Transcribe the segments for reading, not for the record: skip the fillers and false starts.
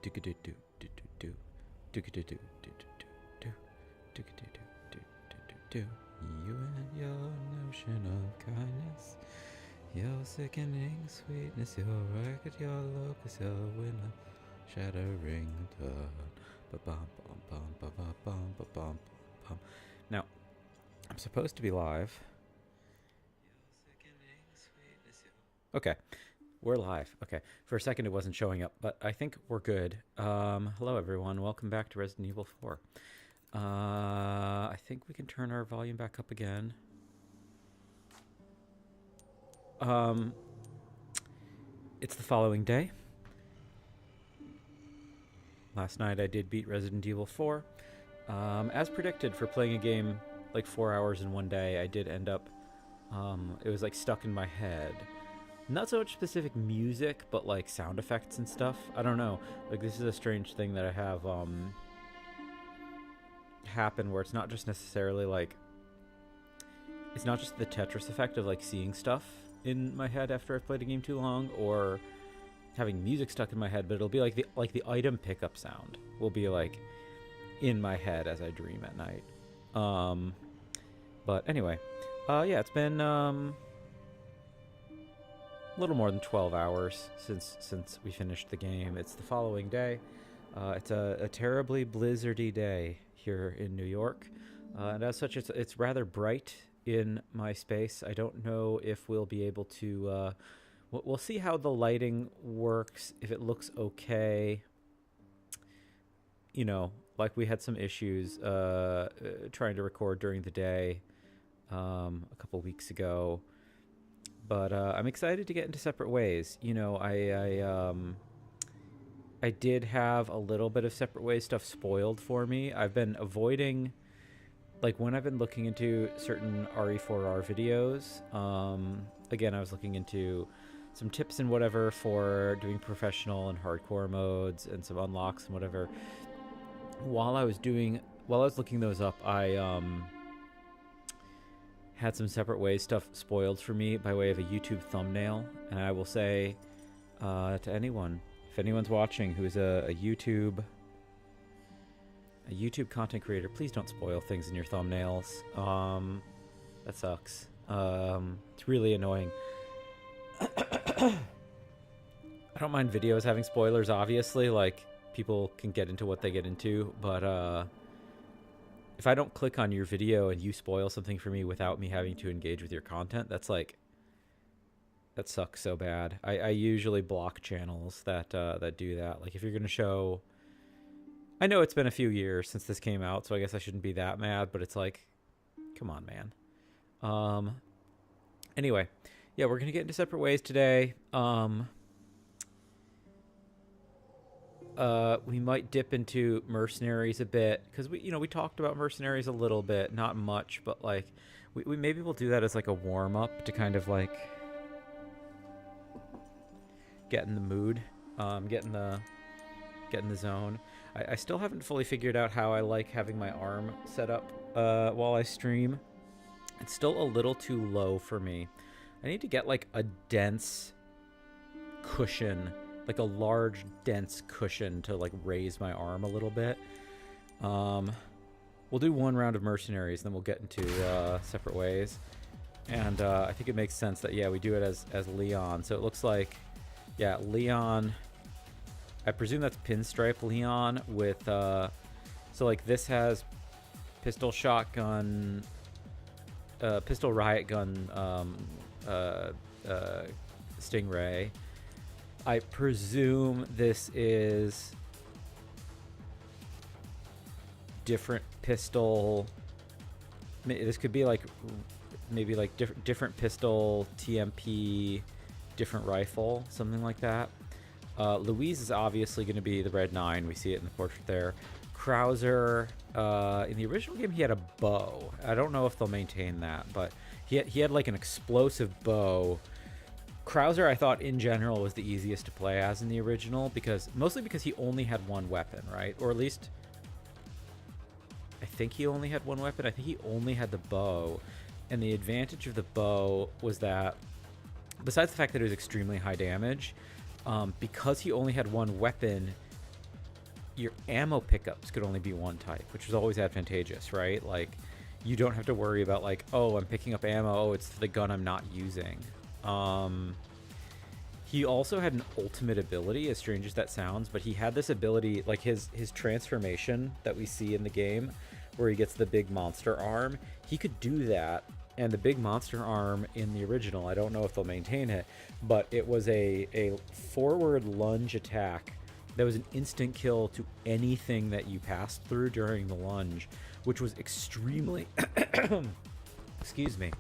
You and your notion of kindness, your sickening sweetness, your racket, your locus, your winner, shattering dawn. Now, I'm supposed to be live. Okay, we're live. Okay, for a second it wasn't showing up, but I think we're good. Hello everyone, welcome back to Resident Evil 4. I think we can turn our volume back up again. It's the following day. Last night I did beat Resident Evil 4. As predicted, for playing a game like 4 hours in one day, I did end up, it was like stuck in my head. Not so much specific music, but like sound effects and stuff. I don't know. Like, this is a strange thing that I have happen where it's not just necessarily like, it's not just the Tetris effect of like seeing stuff in my head after I've played a game too long, or having music stuck in my head, but it'll be like the item pickup sound will be like in my head as I dream at night. But anyway, yeah, it's been a little more than 12 hours since we finished the game. It's the following day. It's a terribly blizzardy day here in New York, and as such, it's rather bright in my space. I don't know if we'll be able to. We'll see how the lighting works. If it looks okay, you know, like we had some issues trying to record during the day a couple weeks ago. But I'm excited to get into separate ways. You know, I did have a little bit of separate ways stuff spoiled for me. I've been avoiding, like, when I've been looking into certain RE4R videos, again, I was looking into some tips and whatever for doing professional and hardcore modes and some unlocks and whatever. While I was looking those up, I had some separate ways stuff spoiled for me by way of a YouTube thumbnail. And I will say to anyone, if anyone's watching who's a YouTube content creator, please don't spoil things in your thumbnails. That sucks. It's really annoying. I don't mind videos having spoilers, obviously, like people can get into what they get into, but if I don't click on your video and you spoil something for me without me having to engage with your content, that sucks so bad. I usually block channels that do that. Like, if you're gonna show, I know it's been a few years since this came out, so I guess I shouldn't be that mad, but it's like, come on, man. Anyway, yeah, we're gonna get into separate ways today. We might dip into mercenaries a bit, because we talked about mercenaries a little bit, not much, but like we maybe we'll do that as like a warm up to kind of like get in the mood, get in the zone. I still haven't fully figured out how I like having my arm set up while I stream. It's still a little too low for me. I need to get like a dense cushion, like a large dense cushion to like raise my arm a little bit. We'll do one round of mercenaries, then we'll get into separate ways. And I think it makes sense that, yeah, we do it as Leon. So it looks like, yeah, Leon, I presume that's Pinstripe Leon with, so like this has pistol shotgun, pistol riot gun, Stingray. I presume this is different pistol. This could be like maybe like different pistol, TMP, different rifle, something like that. Louise is obviously going to be the Red 9. We see it in the portrait there. Krauser, in the original game, he had a bow. I don't know if they'll maintain that, but he had like an explosive bow. Krauser, I thought in general was the easiest to play as in the original, mostly because he only had one weapon, right? Or at least I think he only had one weapon. I think he only had the bow, and the advantage of the bow was that, besides the fact that it was extremely high damage, because he only had one weapon, your ammo pickups could only be one type, which was always advantageous, right? Like, you don't have to worry about like, oh, I'm picking up ammo, oh, it's the gun I'm not using. He also had an ultimate ability, as strange as that sounds, but he had this ability, like his transformation that we see in the game, where he gets the big monster arm. He could do that, and the big monster arm in the original, I don't know if they'll maintain it, but it was a forward lunge attack that was an instant kill to anything that you passed through during the lunge, which was extremely excuse me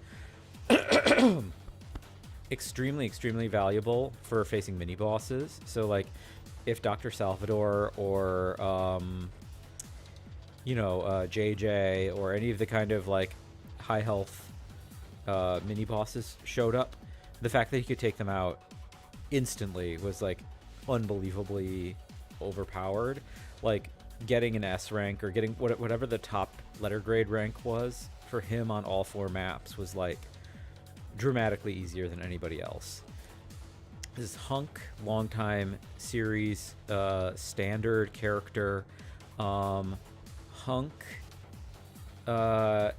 extremely valuable for facing mini bosses. So like if Dr. Salvador or JJ or any of the kind of like high health mini bosses showed up, the fact that he could take them out instantly was like unbelievably overpowered. Like getting an S rank or getting whatever the top letter grade rank was for him on all 4 maps was like dramatically easier than anybody else. This is Hunk, longtime series standard character. Hunk,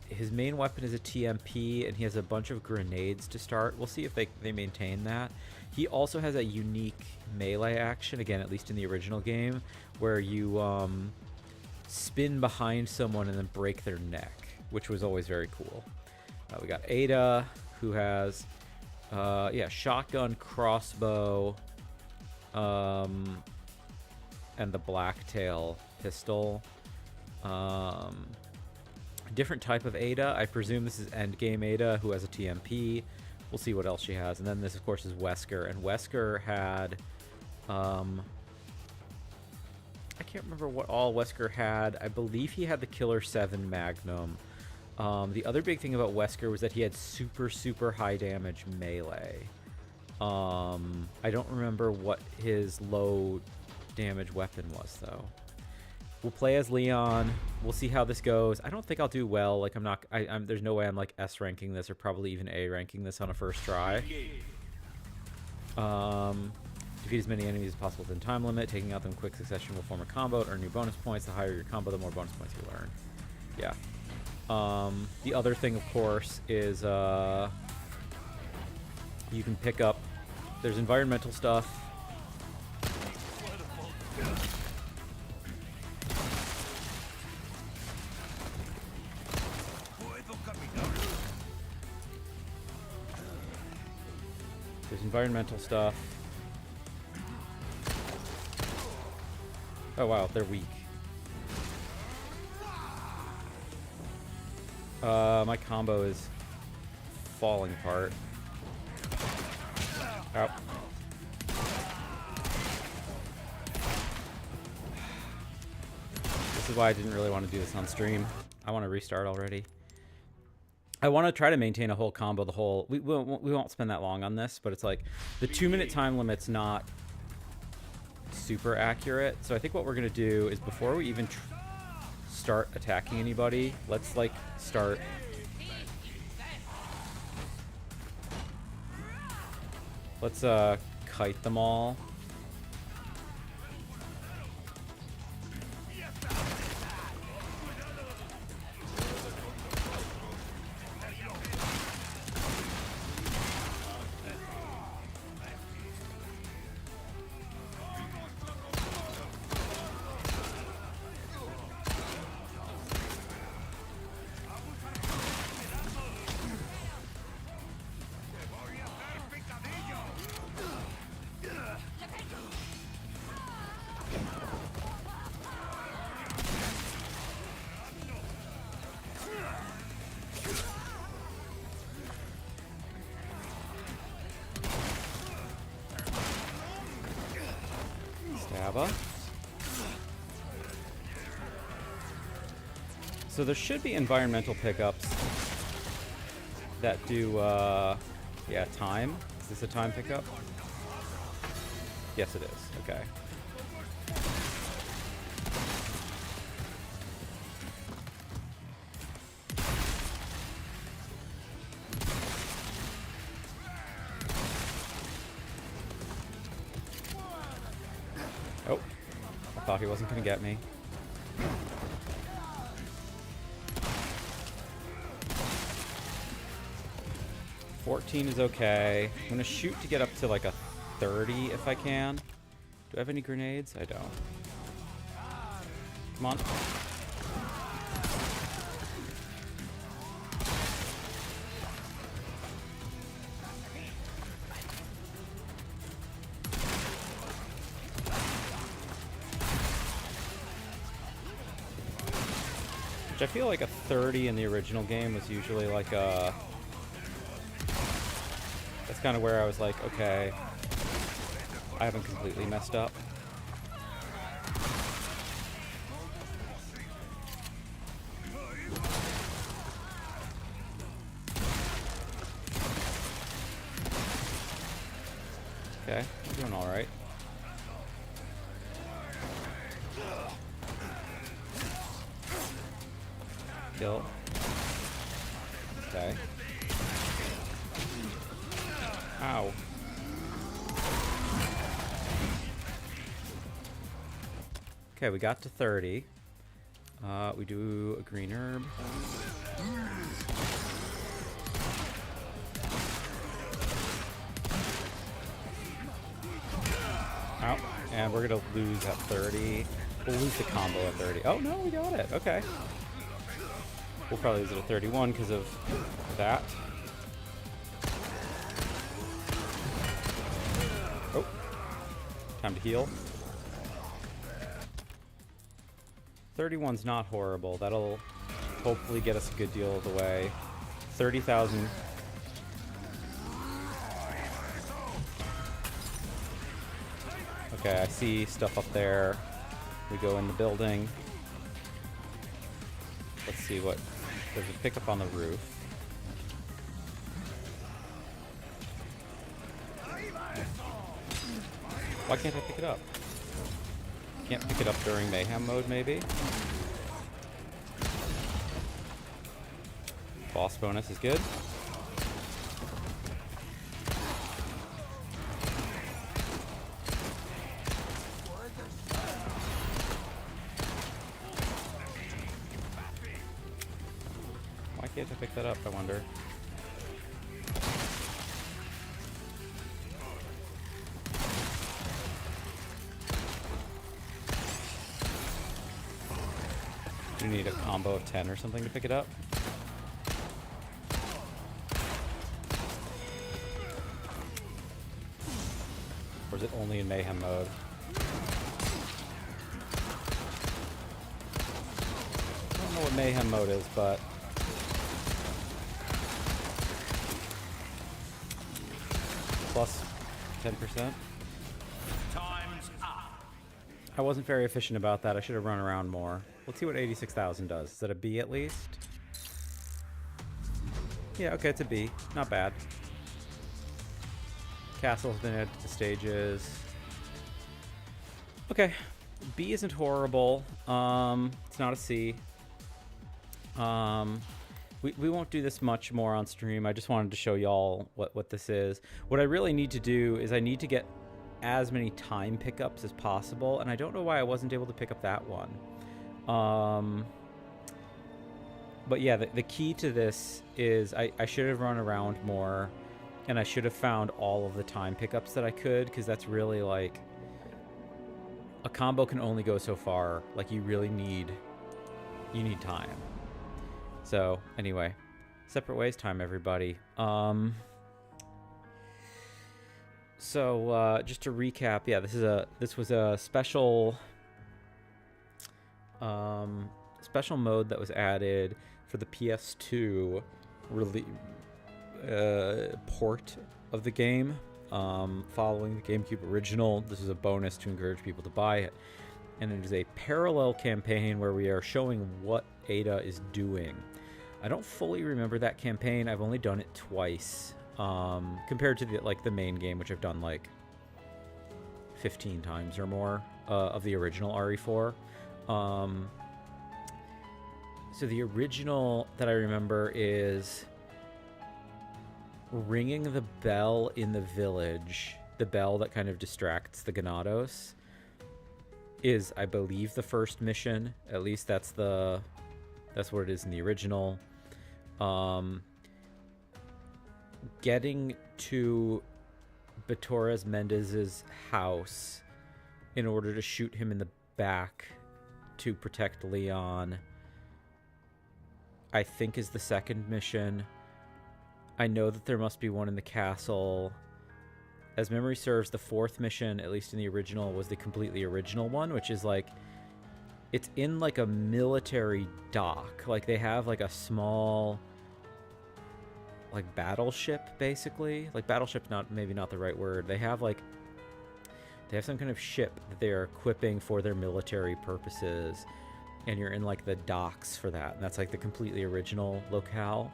his main weapon is a TMP, and he has a bunch of grenades to start. We'll see if they maintain that. He also has a unique melee action, again, at least in the original game, where you spin behind someone and then break their neck, which was always very cool. We got Ada, who has shotgun, crossbow, and the blacktail pistol. Different type of Ada. I presume this is endgame Ada, who has a TMP. We'll see what else she has. And then this, of course, is Wesker. And Wesker had... I can't remember what all Wesker had. I believe he had the Killer 7 Magnum. The other big thing about Wesker was that he had super high damage melee. I don't remember what his low damage weapon was, though. We'll play as Leon. We'll see how this goes. I don't think I'll do well. Like, there's no way I'm like S ranking this or probably even A ranking this on a first try. Defeat as many enemies as possible within time limit. Taking out them in quick succession will form a combo to earn new bonus points. The higher your combo, the more bonus points you earn. Yeah. The other thing, of course, is you can pick up... There's environmental stuff. There's environmental stuff. Oh wow, they're weak. My combo is falling apart. Oh. This is why I didn't really want to do this on stream. I want to restart already. I want to try to maintain a whole combo the whole... We won't spend that long on this, but it's like the 2-minute time limit's not super accurate. So I think what we're going to do is before we even start attacking anybody, let's like start... Let's kite them all. So there should be environmental pickups that do, yeah, time. Is this a time pickup? Yes, it is. Okay. thought he wasn't going to get me. $14 is okay. I'm going to shoot to get up to like a 30 if I can. Do I have any grenades? I don't. Come on. I feel like a 30 in the original game was usually like a... That's kind of where I was like, okay, I haven't completely messed up. Okay, I'm doing all right. Kill. Okay. Ow. Okay, we got to 30. We do a green herb. Ow. And we're gonna lose at 30. We'll lose the combo at 30. Oh no, we got it. Okay. We'll probably lose it at 31 because of that. Oh. Time to heal. 31's not horrible. That'll hopefully get us a good deal of the way. 30,000. Okay, I see stuff up there. We go in the building. Let's see what... There's a pickup on the roof. Why can't I pick it up? Can't pick it up during mayhem mode, maybe? Boss bonus is good. Why can't I pick that up, I wonder? You need a combo of 10 or something to pick it up. Or is it only in mayhem mode? I don't know what mayhem mode is, but... Plus 10%. Time's up. I wasn't very efficient about that. I should have run around more. Let's see what 86,000 does. Is that a B at least? Yeah, okay, it's a B. Not bad. Castle's been added to the stages. Okay. B isn't horrible. It's not a C. We won't do this much more on stream. I just wanted to show y'all what this is. What I really need to do is I need to get as many time pickups as possible, and I don't know why I wasn't able to pick up that one. But yeah, the key to this is I should have run around more, and I should have found all of the time pickups that I could, because that's really like... A combo can only go so far. Like, you really need... You need time. So, anyway. Separate ways time, everybody. So, just to recap, yeah, this was a special... special mode that was added for the PS2 port of the game, following the GameCube original. This is a bonus to encourage people to buy it, and it is a parallel campaign where we are showing what Ada is doing. I don't fully remember that campaign. I've only done it twice, compared to the main game, which I've done like 15 times or more of the original RE4. So the original that I remember is ringing the bell in the village, the bell that kind of distracts the Ganados, is, I believe, the first mission. At least that's what it is in the original. Getting to Beatriz Mendez's house in order to shoot him in the back to protect Leon, I think, is the second mission. I know that there must be one in the castle. As memory serves, the fourth mission, at least in the original, was the completely original one, which is like, it's in like a military dock. Like they have like a small like battleship, basically. Like battleship, maybe not the right word. They have some kind of ship that they are equipping for their military purposes, and you're in like the docks for that. And that's like the completely original locale.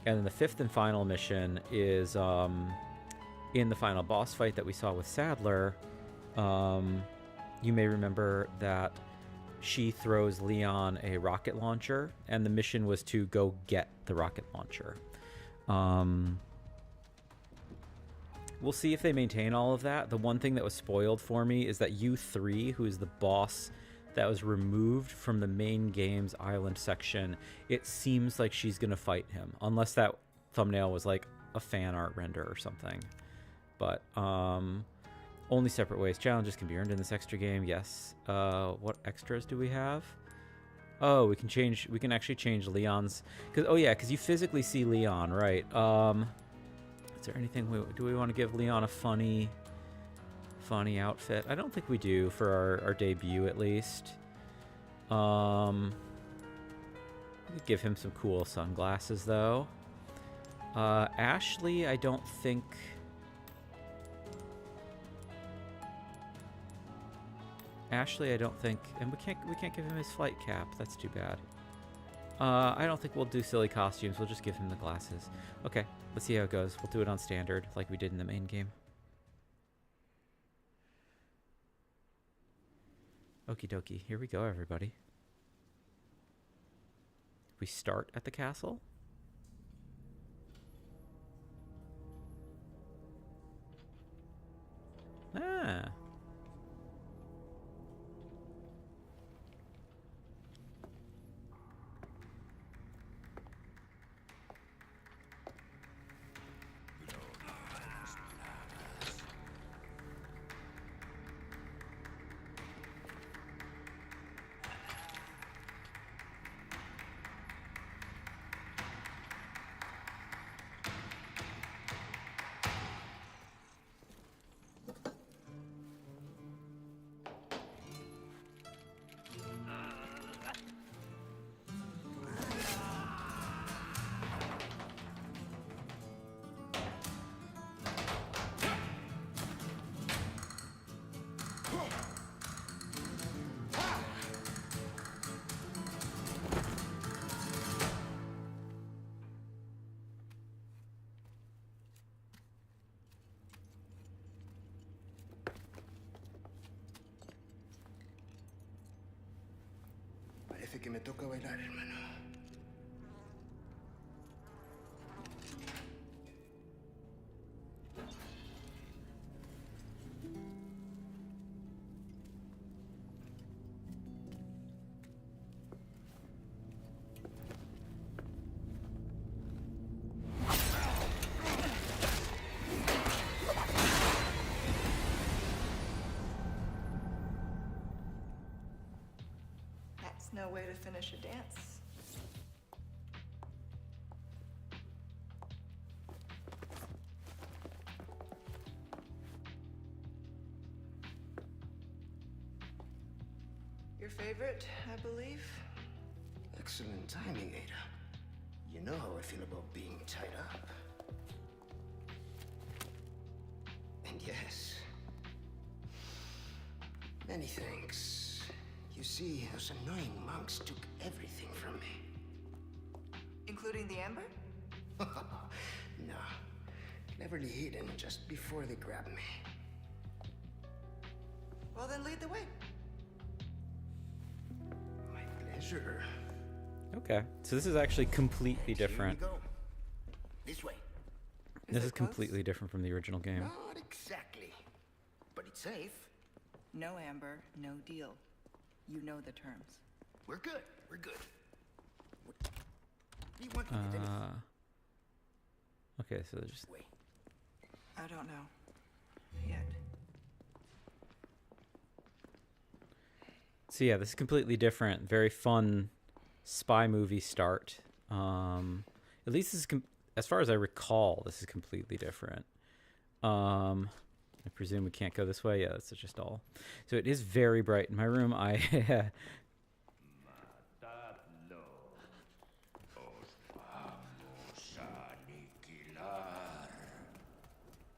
And then the fifth and final mission is in the final boss fight that we saw with Sadler. You may remember that she throws Leon a rocket launcher, and the mission was to go get the rocket launcher. We'll see if they maintain all of that. The one thing that was spoiled for me is that U3, who is the boss that was removed from the main game's island section, it seems like she's going to fight him. Unless that thumbnail was like a fan art render or something. But only separate ways. Challenges can be earned in this extra game. Yes. What extras do we have? Oh, we can actually change Leon's, because you physically see Leon, right? Is there anything do we want to give Leon a funny outfit? I don't think we do for our debut, at least. We could give him some cool sunglasses though. Ashley, I don't think. And we can't give him his flight cap. That's too bad. I don't think we'll do silly costumes. We'll just give him the glasses. Okay, let's see how it goes. We'll do it on standard, like we did in the main game. Okie dokie. Here we go, everybody. We start at the castle. Ah. Parece que me toca bailar, hermano. No way to finish a dance. Your favorite, I believe? Excellent timing, Ada. You know how I feel about being tied up. And yes, many thanks. You see, those annoying monks took everything from me. Including the amber? No. Cleverly hidden just before they grabbed me. Well, then lead the way. My pleasure. Okay, so this is actually completely different. Here we go. This way. This is completely different from the original game. Not exactly. But it's safe. No amber, no deal. You know the terms. We're good. We're good. What do you want from me, Dennis? Okay, so there's just... Wait. I don't know. Yet. So yeah, this is completely different. Very fun spy movie start. At least this is as far as I recall, this is completely different. I presume we can't go this way. Yeah, this is just all. So it is very bright in my room.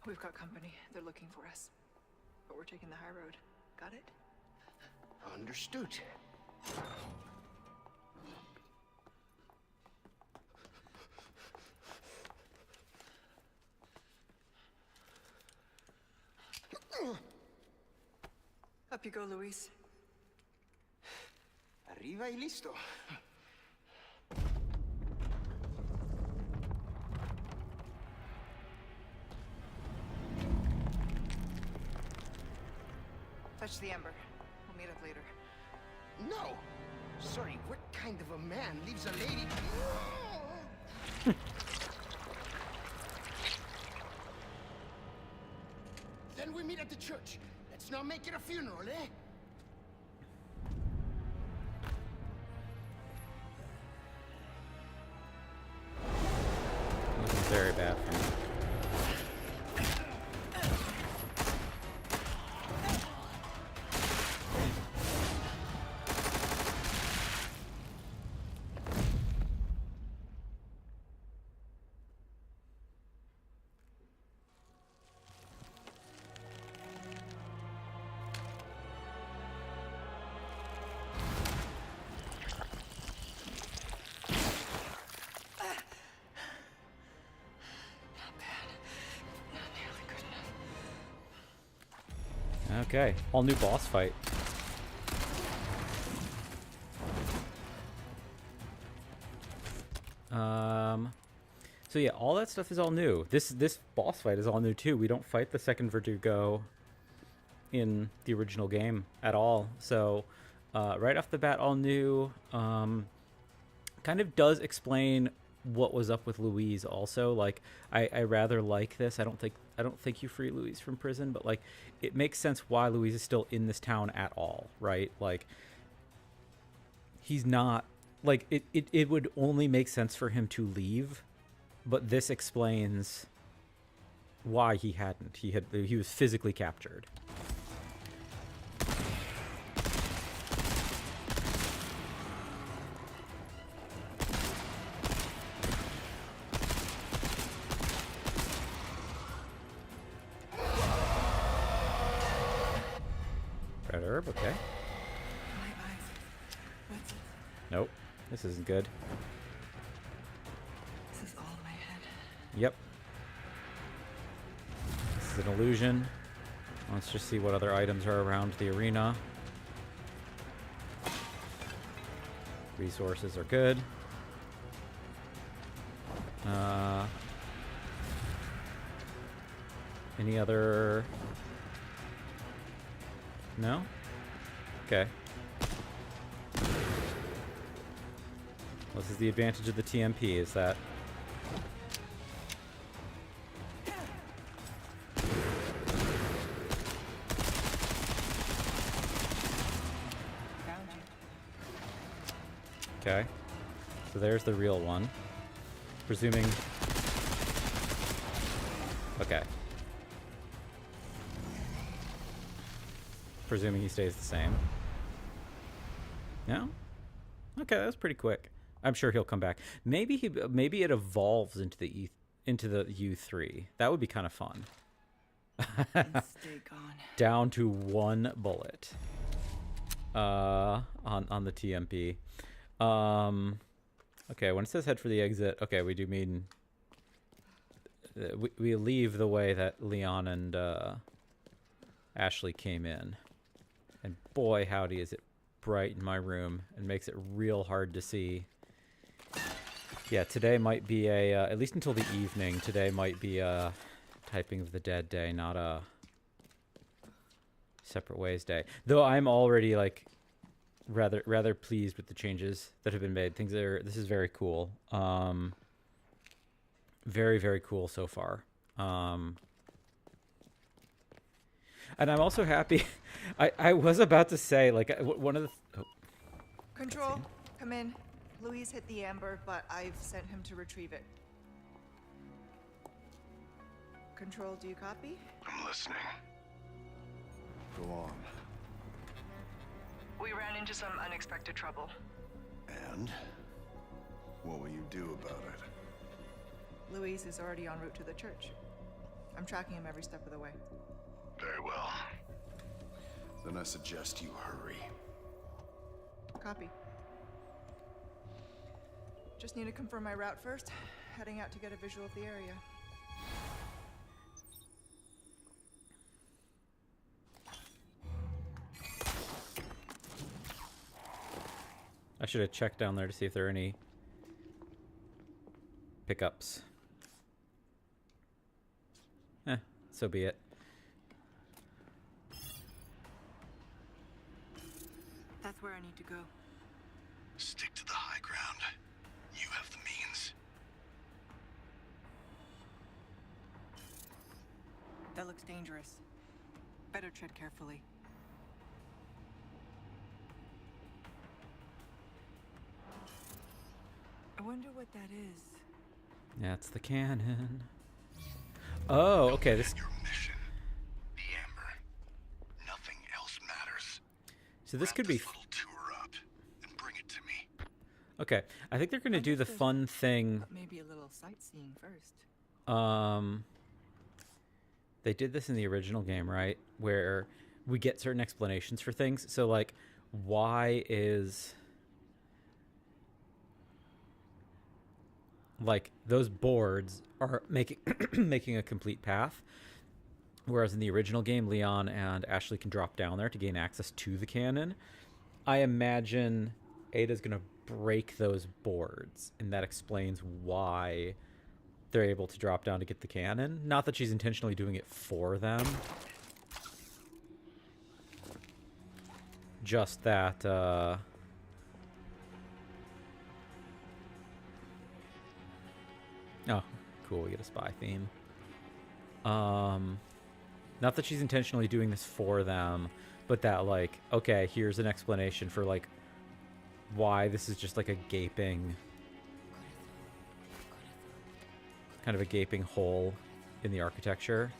We've got company. They're looking for us. But we're taking the high road. Got it? Understood. Up you go, Luis. Arriba y listo. Fetch the amber. We'll meet up later. No! Sorry, what kind of a man leaves a lady... Then we meet at the church. Let's not make it a funeral, eh? This is very bad for me. Okay, all new boss fight. So yeah, all that stuff is all new. This boss fight is all new too. We don't fight the second Verdugo in the original game at all. So right off the bat, all new. Kind of does explain what was up with Louise also. Like I rather like this. I don't think you free Louise from prison, but like it makes sense why Louise is still in this town at all, right? Like he's not like it would only make sense for him to leave, but this explains why he hadn't. He was physically captured. Red herb, okay. My eyes. What's it? Nope, this isn't good. This is all in my head. Yep. This is an illusion. Let's just see what other items are around the arena. Resources are good. Any other... No? Okay. This is the advantage of the TMP, is that... Found you. Okay. So there's the real one. Presuming... Okay. Presuming he stays the same. No? Okay, that was pretty quick. I'm sure he'll come back. Maybe it evolves into the U3. That would be kind of fun. And stay gone. Down to one bullet. On the TMP. Okay, when it says head for the exit, okay, we do mean we leave the way that Leon and Ashley came in. And boy, howdy, is it bright in my room and makes it real hard to see. Yeah, today might be a, at least until the evening, today might be a Typing of the Dead day, not a separate ways day. Though I'm already like rather pleased with the changes that have been made. This is very cool. Very, very cool so far. And I'm also happy. I was about to say, like, one of the... Control, come in. Louise hit the amber, but I've sent him to retrieve it. Control, do you copy? I'm listening. Go on. We ran into some unexpected trouble. And? What will you do about it? Louise is already en route to the church. I'm tracking him every step of the way. Very well. Then I suggest you hurry. Copy. Just need to confirm my route first. Heading out to get a visual of the area. I should have checked down there to see if there are any pickups. So be it. That's where I need to go. Stick to the high ground. You have the means. That looks dangerous. Better tread carefully. I wonder what that is. That's the cannon. Oh, okay. This. Your mission. The amber. Nothing else matters. So this Wrap could be. this little tour up and bring it to me. Okay, I think they're gonna do the fun thing. Maybe a little sightseeing first. They did this in the original game, right? Where we get certain explanations for things. So, like, why is... Like, those boards are making making a complete path. Whereas in the original game, Leon and Ashley can drop down there to gain access to the cannon. I imagine Ada's going to break those boards, and that explains why they're able to drop down to get the cannon. Not that she's intentionally doing it for them. Just that, Oh, cool, we get a spy theme. Not that she's intentionally doing this for them, but that, like, okay, here's an explanation for, like, why this is just, like, a gaping... kind of a gaping hole in the architecture.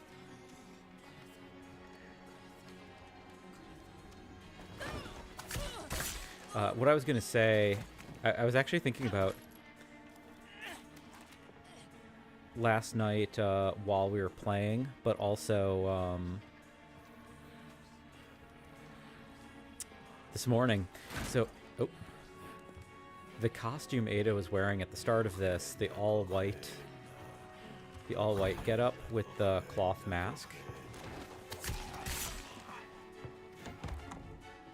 What I was going to say... I was actually thinking about... last night while we were playing, but also this morning. So, the costume Ada was wearing at the start of this, the all white getup with the cloth mask.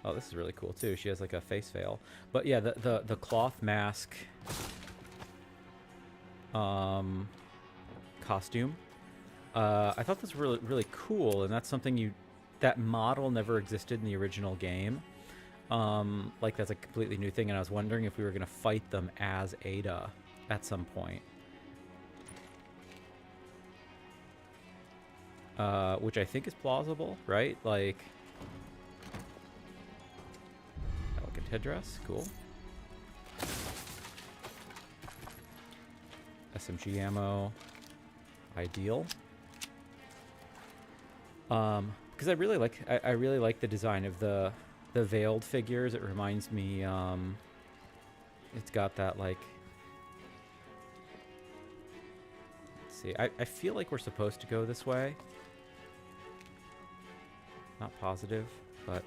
Oh, this is really cool too. She has like a face veil, but yeah, the cloth mask. Costume. I thought this was really cool, and that's something that model never existed in the original game. Like, that's a completely new thing, and I was wondering if we were gonna fight them as Ada at some point. Which I think is plausible, right? Like, elegant headdress, cool. SMG ammo. Ideal. Because I really like the design of the veiled figures. It reminds me, it's got that, like, let's see, I feel like we're supposed to go this way. Not positive, but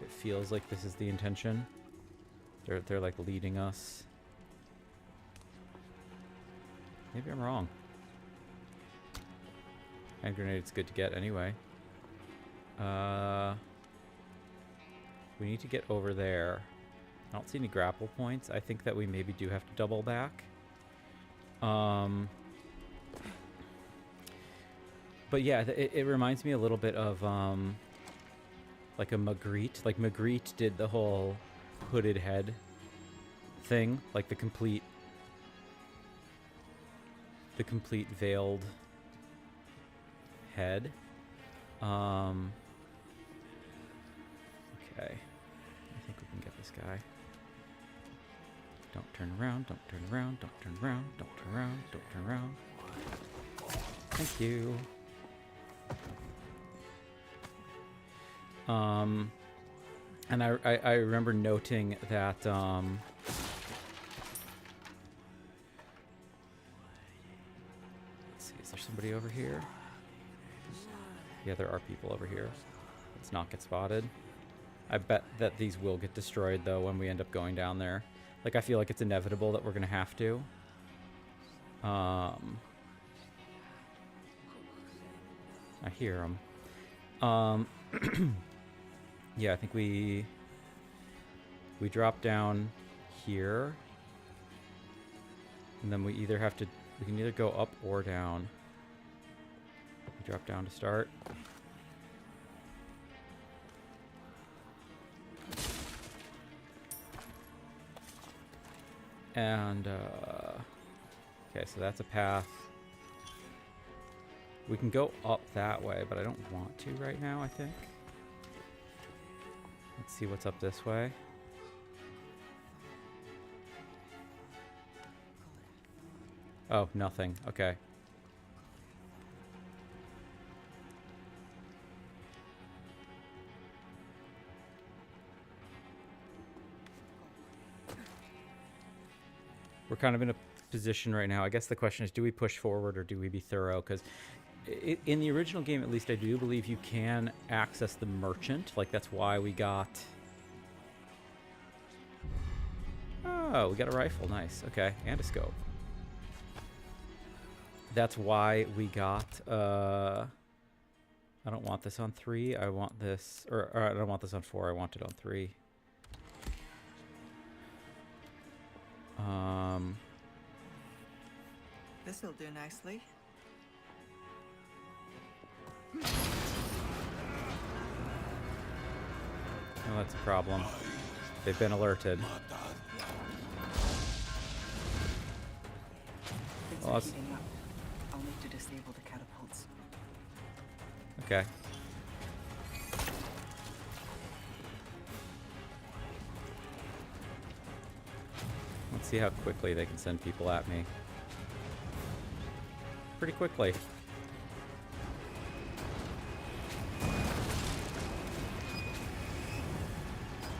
it feels like this is the intention. They're like leading us. Maybe I'm wrong. Hand grenade's good to get anyway. We need to get over there. I don't see any grapple points. I think that we maybe do have to double back. But yeah, it reminds me a little bit of like a Magritte. Like Magritte did the whole hooded head thing, like the complete veiled head. Okay. I think we can get this guy. Don't turn around, don't turn around, don't turn around, don't turn around, don't turn around. Thank you. And I remember noting that, let's see, is there somebody over here? Yeah, there are people over here. Let's not get spotted. I bet that these will get destroyed, though, when we end up going down there. Like, I feel like it's inevitable that we're going to have to. I hear them. Yeah, I think we drop down here. And then we either have to... We can either go up or down. We drop down to start. And, okay, so that's a path. We can go up that way, but I don't want to right now, I think. Let's see what's up this way. Oh, nothing. Okay. We're kind of in a position right now. I guess the question is, do we push forward or do we be thorough? Because in the original game, at least, I do believe you can access the merchant. Like, that's why we got... Oh, we got a rifle. Nice. Okay, and a scope. That's why we got... I don't want this on 3. I want this... Or I don't want this on 4. I want it on 3. This'll do nicely. Oh, that's a problem. They've been alerted. Things Well, are that's... heating up. I'll need to disable the catapults. Okay. Let's see how quickly they can send people at me. Pretty quickly.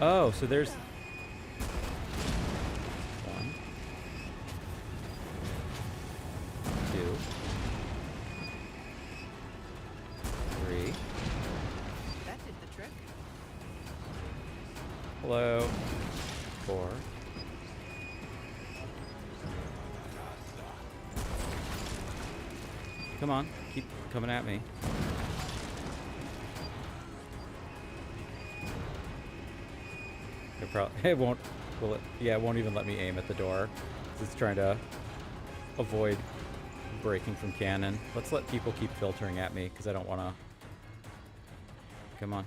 Oh, so there's... 1. 2. 3. That did the trick. Hello. 4. Come on, keep coming at me. It won't. Will it? Yeah, it won't even let me aim at the door. It's trying to avoid breaking from cannon. Let's let people keep filtering at me because I don't want to. Come on.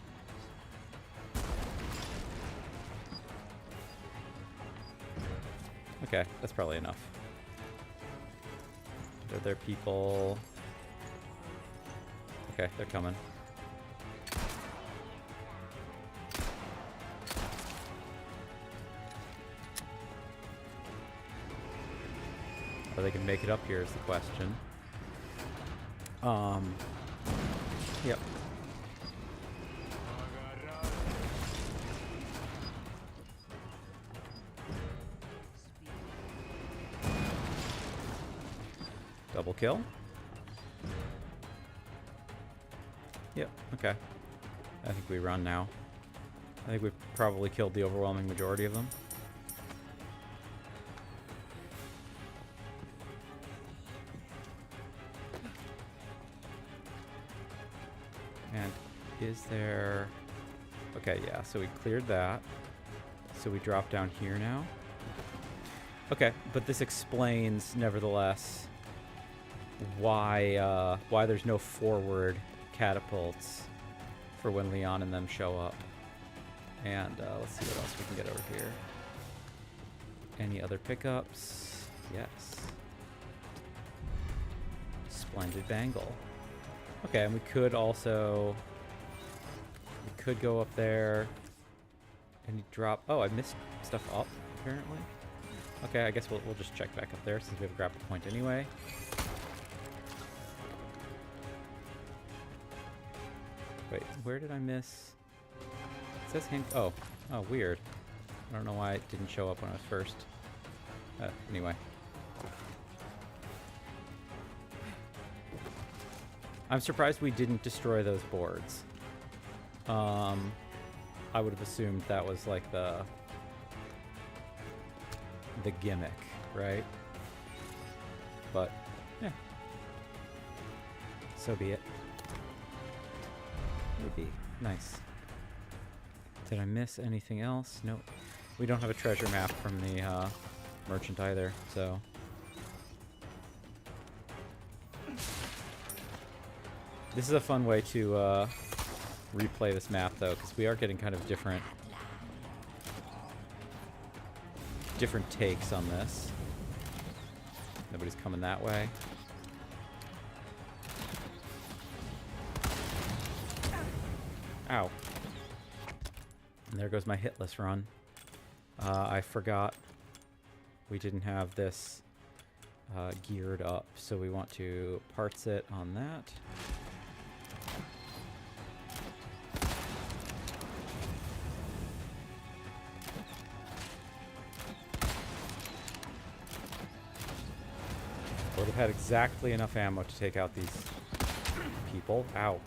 Okay, that's probably enough. Are there people? Okay, they're coming. Or they can make it up here is the question. Yep. Double kill. Yep, okay. I think we run now. I think we've probably killed the overwhelming majority of them. And is there... Okay, yeah, so we cleared that. So we drop down here now. Okay, but this explains, nevertheless, why there's no forward catapults for when Leon and them show up. And let's see what else we can get over here. Any other pickups? Yes. Splendid bangle. Okay, and we could also... We could go up there and drop... Oh, I missed stuff up, apparently. Okay, I guess we'll just check back up there since we have a grapple point anyway. Wait, where did I miss? It says hand... Oh, weird. I don't know why it didn't show up when I was first. Anyway. I'm surprised we didn't destroy those boards. I would have assumed that was like the gimmick, right? But, yeah. So be it. Maybe. Nice. Did I miss anything else? Nope. We don't have a treasure map from the merchant either, so... This is a fun way to replay this map, though, because we are getting kind of different takes on this. Nobody's coming that way. Ow. And there goes my hitless run. I forgot we didn't have this geared up, so we want to parts it on that. I would have had exactly enough ammo to take out these people. Ow.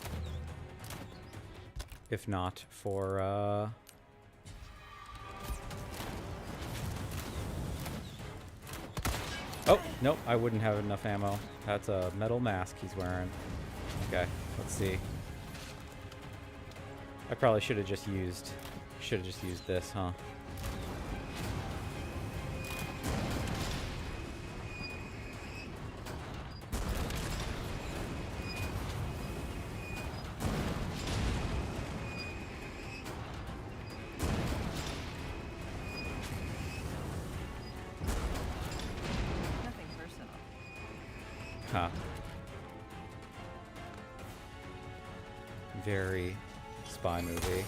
If not for, Oh, nope, I wouldn't have enough ammo. That's a metal mask he's wearing. Okay, let's see. I probably should have just used this, huh? Huh. Very spy movie.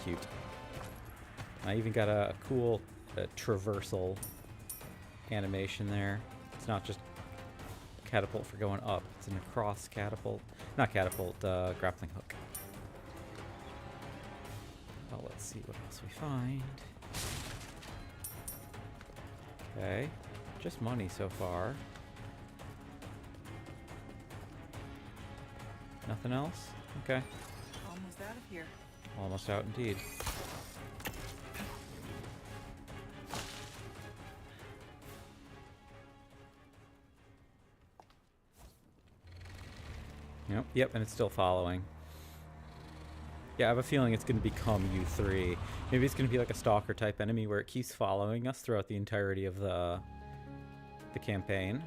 Cute. I even got a cool traversal animation there. It's not just catapult for going up. It's an across catapult. Not catapult, grappling hook. Well, let's see what else we find. Okay. Just money so far. Nothing else? Okay. Almost out of here. Almost out indeed. Yep, and it's still following. Yeah, I have a feeling it's going to become U3. Maybe it's going to be like a stalker type enemy where it keeps following us throughout the entirety of the campaign.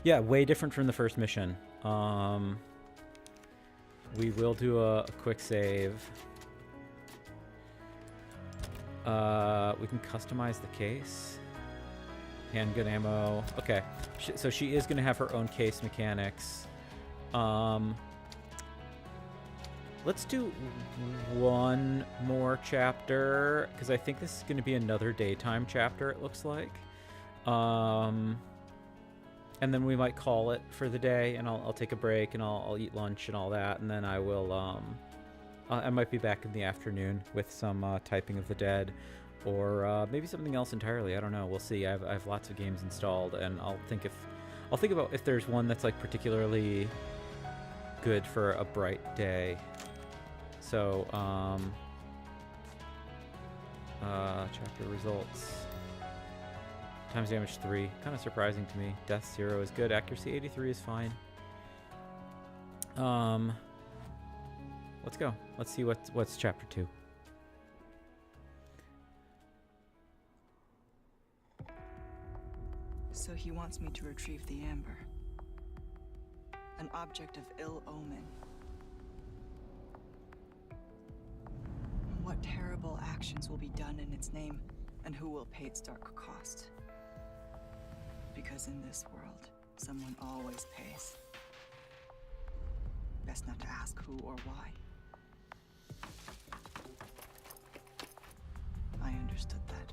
Yeah, way different from the first mission. We will do a quick save. We can customize the case. Handgun ammo. Okay, so she is going to have her own case mechanics. Let's do one more chapter, because I think this is going to be another daytime chapter, it looks like. And then we might call it for the day, and I'll take a break, and I'll eat lunch and all that, and then I will, I might be back in the afternoon with some Typing of the Dead, or maybe something else entirely. I don't know. We'll see. I have lots of games installed, and I'll think about if there's one that's like particularly good for a bright day. So, chapter results. Times damage 3. Kind of surprising to me. Death 0 is good. Accuracy 83 is fine. Let's go. Let's see what's chapter 2. So he wants me to retrieve the amber. An object of ill omen. What terrible actions will be done in its name, and who will pay its dark cost? Because in this world, someone always pays. Best not to ask who or why. I understood that.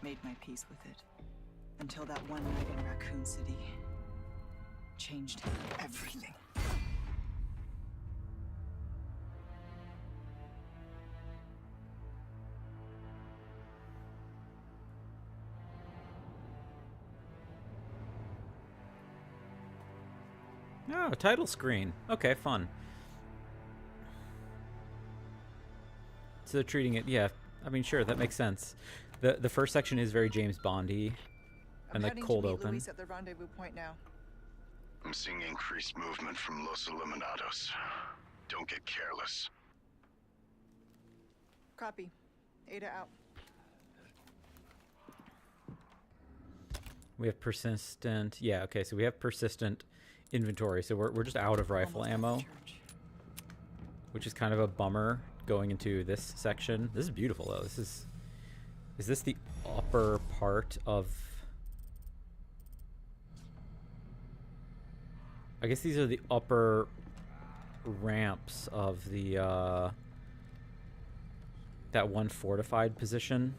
Made my peace with it. Until that one night in Raccoon City changed everything. Oh, title screen. Okay, fun. So they're treating it, yeah. I mean, sure, that makes sense. The first section is very James Bondy, and like cold open. Luis at the rendezvous point now. I'm seeing increased movement from Los Eliminados. Don't get careless. Copy. Ada out. We have persistent. Yeah, okay, so we have persistent inventory. So we're just out of rifle Almost ammo, at church. which is kind of a bummer going into this section. This is beautiful though. Is this the upper part of? I guess these are the upper ramps of the that one fortified position.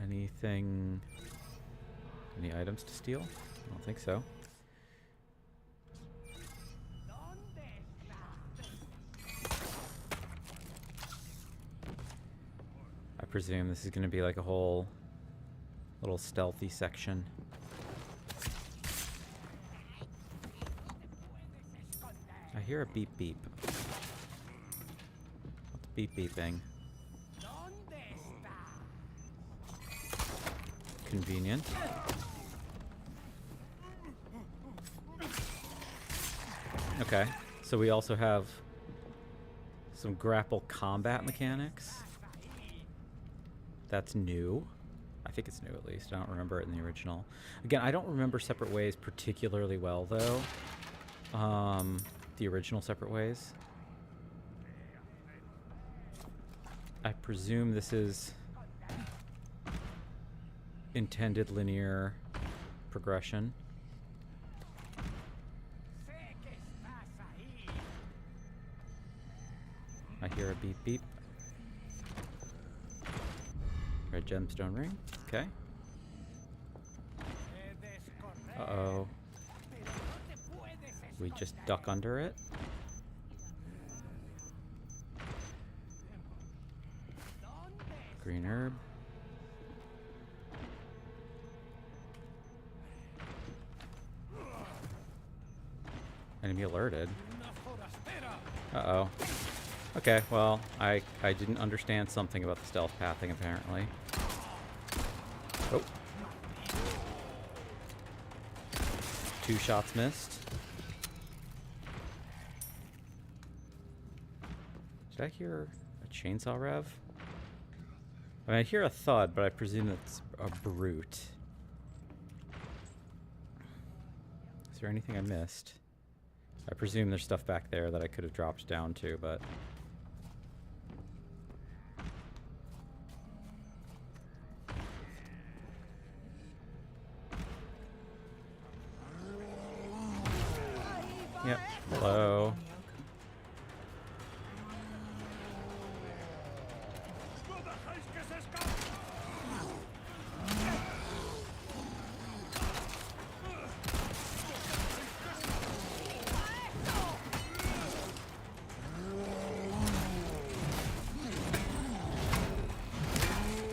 Anything? Any items to steal? I don't think so. I presume this is going to be like a whole little stealthy section. I hear a beep beep. What's beep beeping? Convenient. Okay, so we also have some grapple combat mechanics. That's new. I think it's new at least. I don't remember it in the original. Again, I don't remember Separate Ways particularly well though. The original Separate Ways. I presume this is intended linear progression. I hear a beep beep. Red gemstone ring. Okay. Uh-oh. We just duck under it. Green herb. Enemy alerted. Uh-oh. Okay, well, I didn't understand something about the stealth pathing, apparently. Oh. 2 shots missed. Did I hear a chainsaw rev? I mean, I hear a thud, but I presume that's a brute. Is there anything I missed? I presume there's stuff back there that I could have dropped down to, but... Yep. Hello.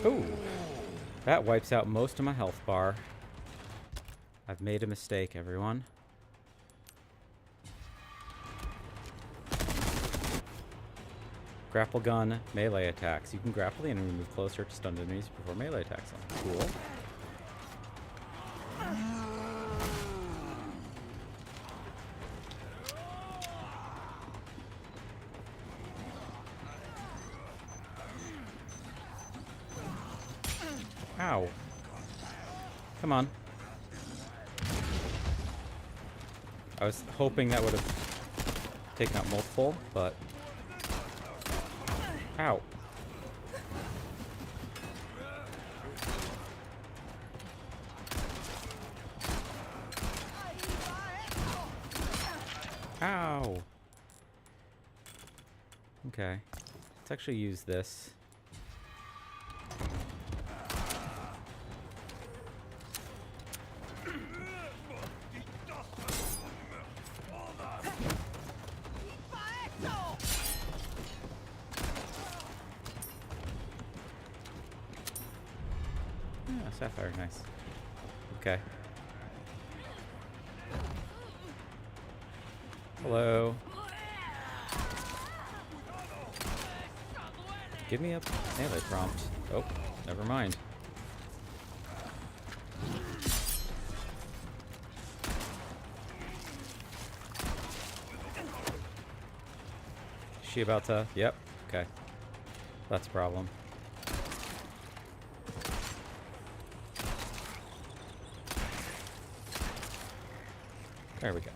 Ooh, that wipes out most of my health bar. I've made a mistake, everyone. Grapple gun, melee attacks. You can grapple the enemy and move closer to stunned enemies before melee attacks on. Cool. Ow. Come on. I was hoping that would have taken out multiple, but... Ow. Ow. Okay. Let's actually use this. Yeah, sapphire, nice. Okay. Hello. Give me a melee prompt. Oh, never mind. Is she about to? Yep. Okay. That's a problem. There we go.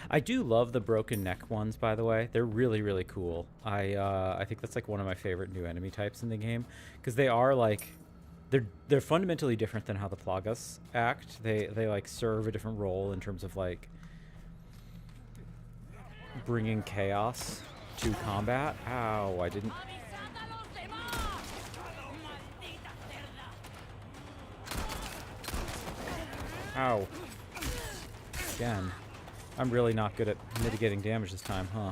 I do love the broken neck ones, by the way. They're really, really cool. I think that's like one of my favorite new enemy types in the game, because they are like, they're fundamentally different than how the Plagas act. They like serve a different role in terms of like bringing chaos to combat. Ow! I didn't. Ow! Again. I'm really not good at mitigating damage this time, huh?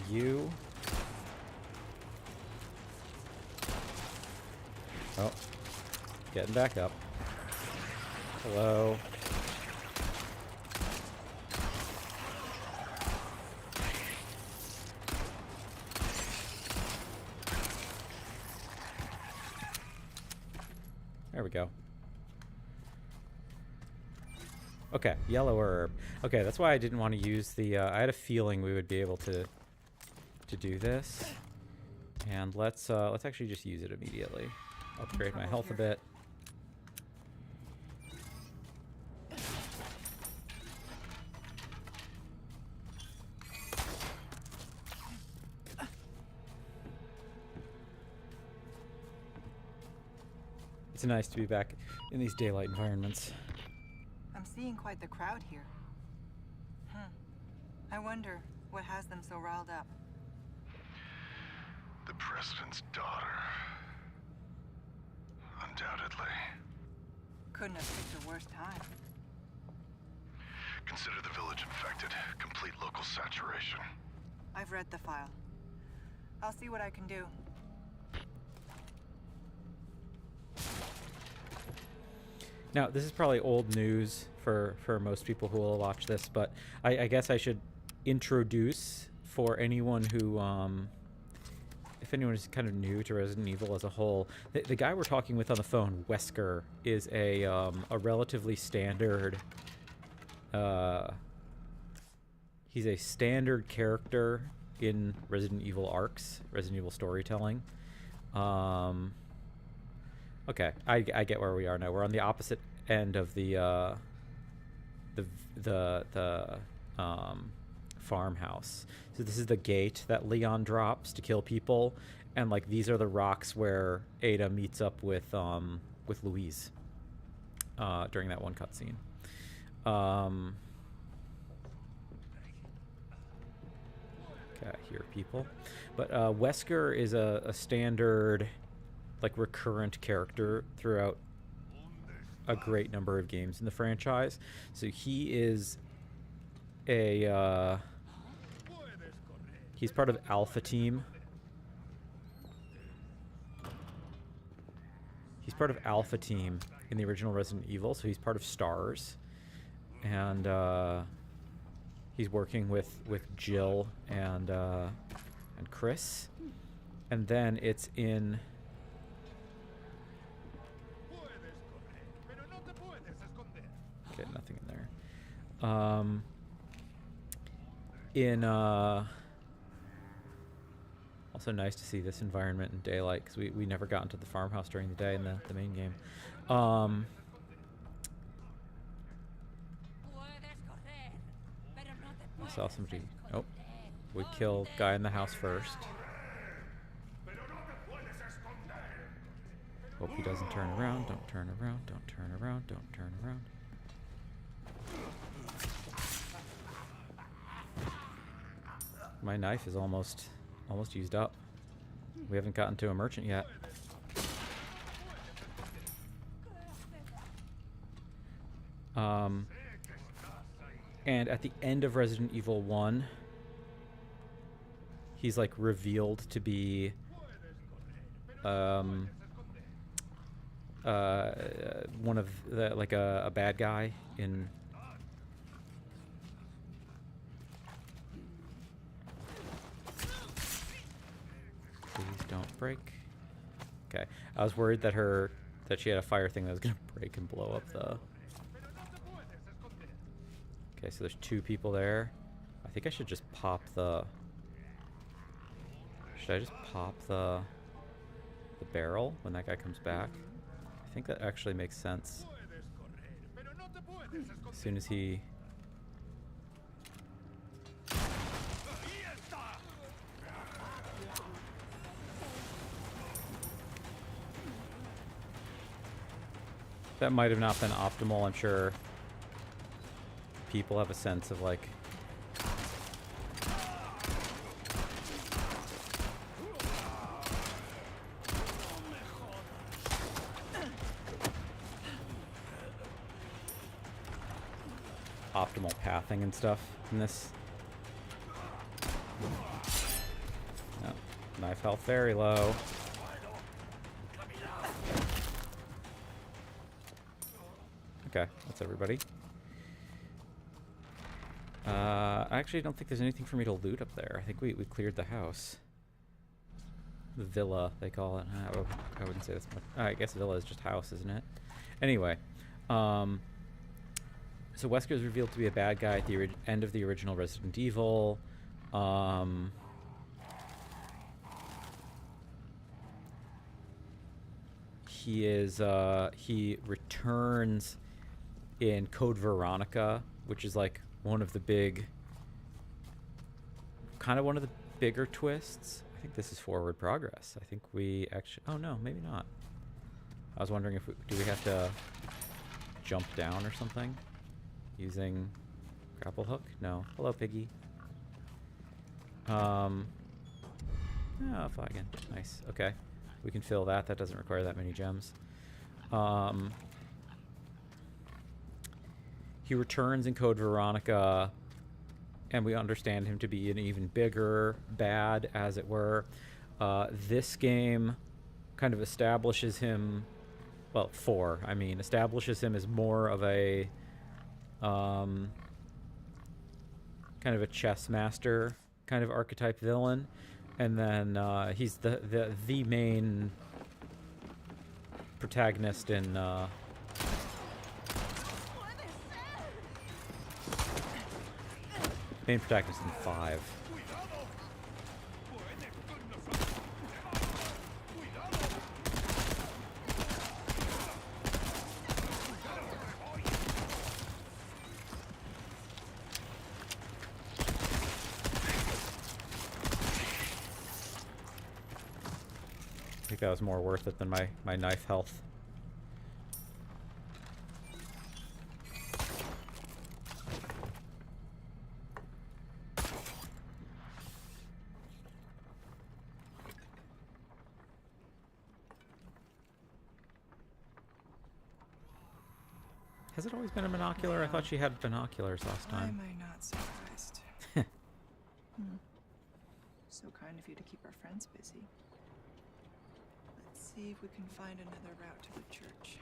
You. Oh. Getting back up. Hello. There we go. Okay, yellow herb. Okay, that's why I didn't want to use the... I had a feeling we would be able to do this. And let's actually just use it immediately. Upgrade my health a bit. It's nice to be back in these daylight environments. I'm seeing quite the crowd here. I wonder what has them so riled up. The president's daughter. Undoubtedly. Couldn't have picked a worse time. Consider the village infected. Complete local saturation. I've read the file. I'll see what I can do. Now, this is probably old news for most people who will watch this, but I guess I should introduce for anyone who, if anyone is kind of new to Resident Evil as a whole, the guy we're talking with on the phone, Wesker, is a relatively standard, he's a standard character in Resident Evil arcs, Resident Evil storytelling. Okay, I get where we are now. We're on the opposite end of the farmhouse. So this is the gate that Leon drops to kill people, and like these are the rocks where Ada meets up with Louise during that one cutscene. Okay, I hear people, but Wesker is a standard, like, recurrent character throughout a great number of games in the franchise. So he is a he's part of Alpha Team. He's part of Alpha Team in the original Resident Evil, so he's part of STARS, and he's working with Jill and Chris, and then it's in. nothing in there. Also nice to see this environment in daylight, because we never got into the farmhouse during the day in the main game. I saw somebody. Oh, we killed guy in the house first. Hope he doesn't turn around. Don't turn around. Don't turn around. Don't turn around. My knife is almost used up. We haven't gotten to a merchant yet. And at the end of Resident Evil 1, he's like revealed to be one of the, like a bad guy in Please don't break. Okay. I was worried that she had a fire thing that was gonna break and blow up the... Okay, so there's 2 people there. I think I should just pop the... Should I just pop the barrel when that guy comes back? I think that actually makes sense. As soon as he... That might have not been optimal, I'm sure. People have a sense of, like... optimal pathing and stuff in this. No. Knife health very low. Okay, that's everybody. I actually don't think there's anything for me to loot up there. I think we cleared the house. The villa, they call it. I wouldn't say that's much. I guess villa is just house, isn't it? Anyway, so Wesker is revealed to be a bad guy at the end of the original Resident Evil. He returns in Code Veronica, which is like one of the bigger twists. I think this is forward progress. I think we actually... Oh, no, maybe not. I was wondering if do we have to jump down or something using grapple hook? No. Hello, piggy. Oh, flagon. Nice. Okay. We can fill that. That doesn't require that many gems. He returns in Code Veronica, and we understand him to be an even bigger bad, as it were. This game kind of establishes him, well, establishes him as more of a kind of a chess master kind of archetype villain, and then he's the main protagonist in main protagonist in 5. I think that was more worth it than my knife health. Has it always been a monocular? I thought she had binoculars last time. Why am I not surprised? So kind of you to keep our friends busy. Let's see if we can find another route to the church.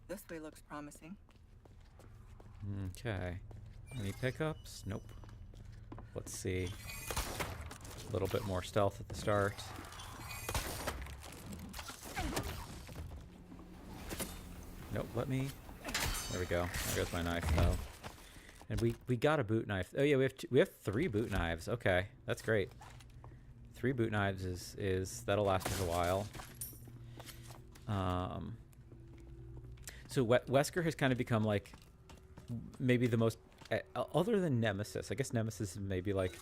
This way looks promising. Okay. Any pickups? Nope. Let's see. A little bit more stealth at the start. Nope, let me... There we go. There goes my knife, though. And we got a boot knife. Oh yeah, we have 3 boot knives. Okay, that's great. 3 boot knives is that'll last us a while. So Wesker has kind of become like maybe the most other than Nemesis. I guess Nemesis is maybe like,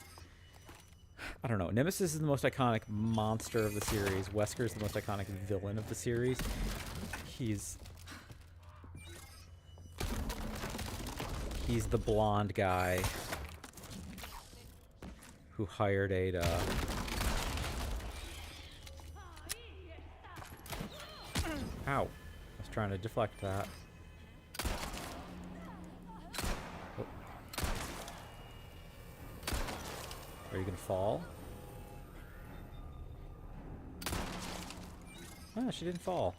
I don't know. Nemesis is the most iconic monster of the series. Wesker is the most iconic villain of the series. He's the blonde guy who hired Ada. Ow. I was trying to deflect that. Oh. Are you gonna fall? Ah, she didn't fall.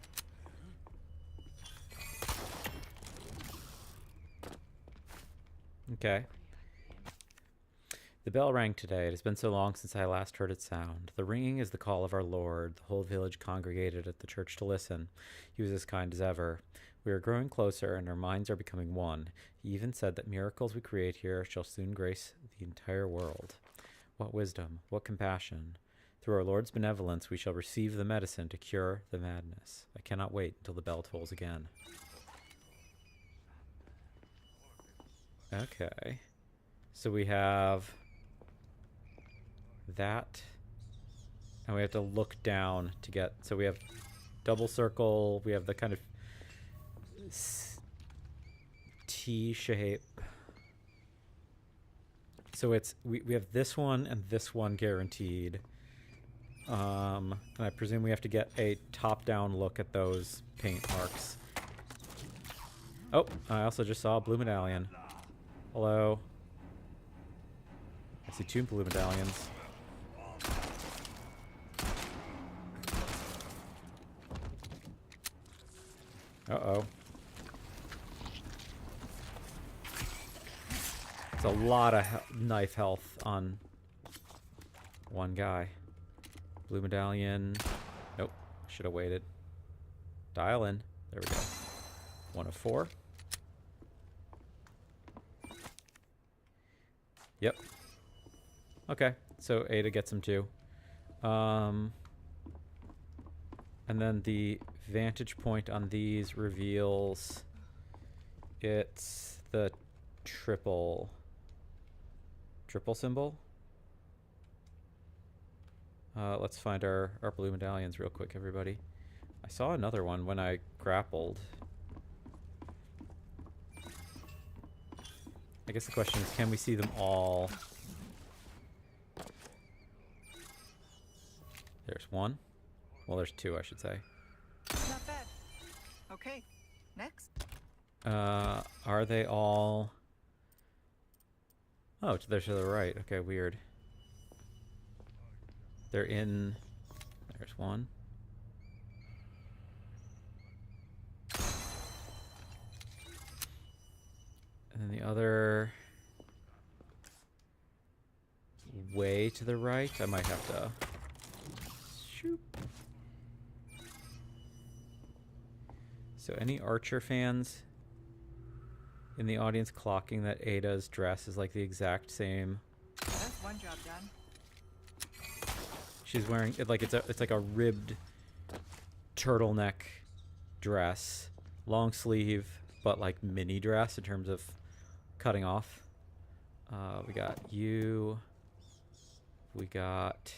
Okay. The bell rang today. It has been so long since I last heard its sound. The ringing is the call of our Lord. The whole village congregated at the church to listen. He was as kind as ever. We are growing closer, and our minds are becoming one. He even said that miracles we create here shall soon grace the entire world. What wisdom, what compassion. Through our Lord's benevolence, we shall receive the medicine to cure the madness. I cannot wait until the bell tolls again. Okay. So we have that, and we have to look down to get, so we have double circle, we have the kind of T shape. So it's, we have this one and this one guaranteed. And I presume we have to get a top-down look at those paint marks. Oh, I also just saw a blue medallion. Hello. I see 2 blue medallions. Uh-oh. It's a lot of knife health on one guy. Blue medallion. Nope. Should have waited. Dial in. There we go. 1 of 4. Yep. Okay. So Ada gets him too. And then the vantage point on these reveals it's the triple symbol. Let's find our blue medallions real quick, everybody. I saw another one when I grappled. I guess the question is, can we see them all? There's 1. Well, there's 2, I should say. Not bad. Okay, next. Are they all... Oh, they're to the right. Okay, weird. They're in... There's 1. And then the other... way to the right. I might have to... Shoot. So any Archer fans in the audience clocking that Ada's dress is like the exact same? That's one job done. She's wearing it like it's like a ribbed turtleneck dress, long sleeve, but like mini dress in terms of cutting off. We got you. We got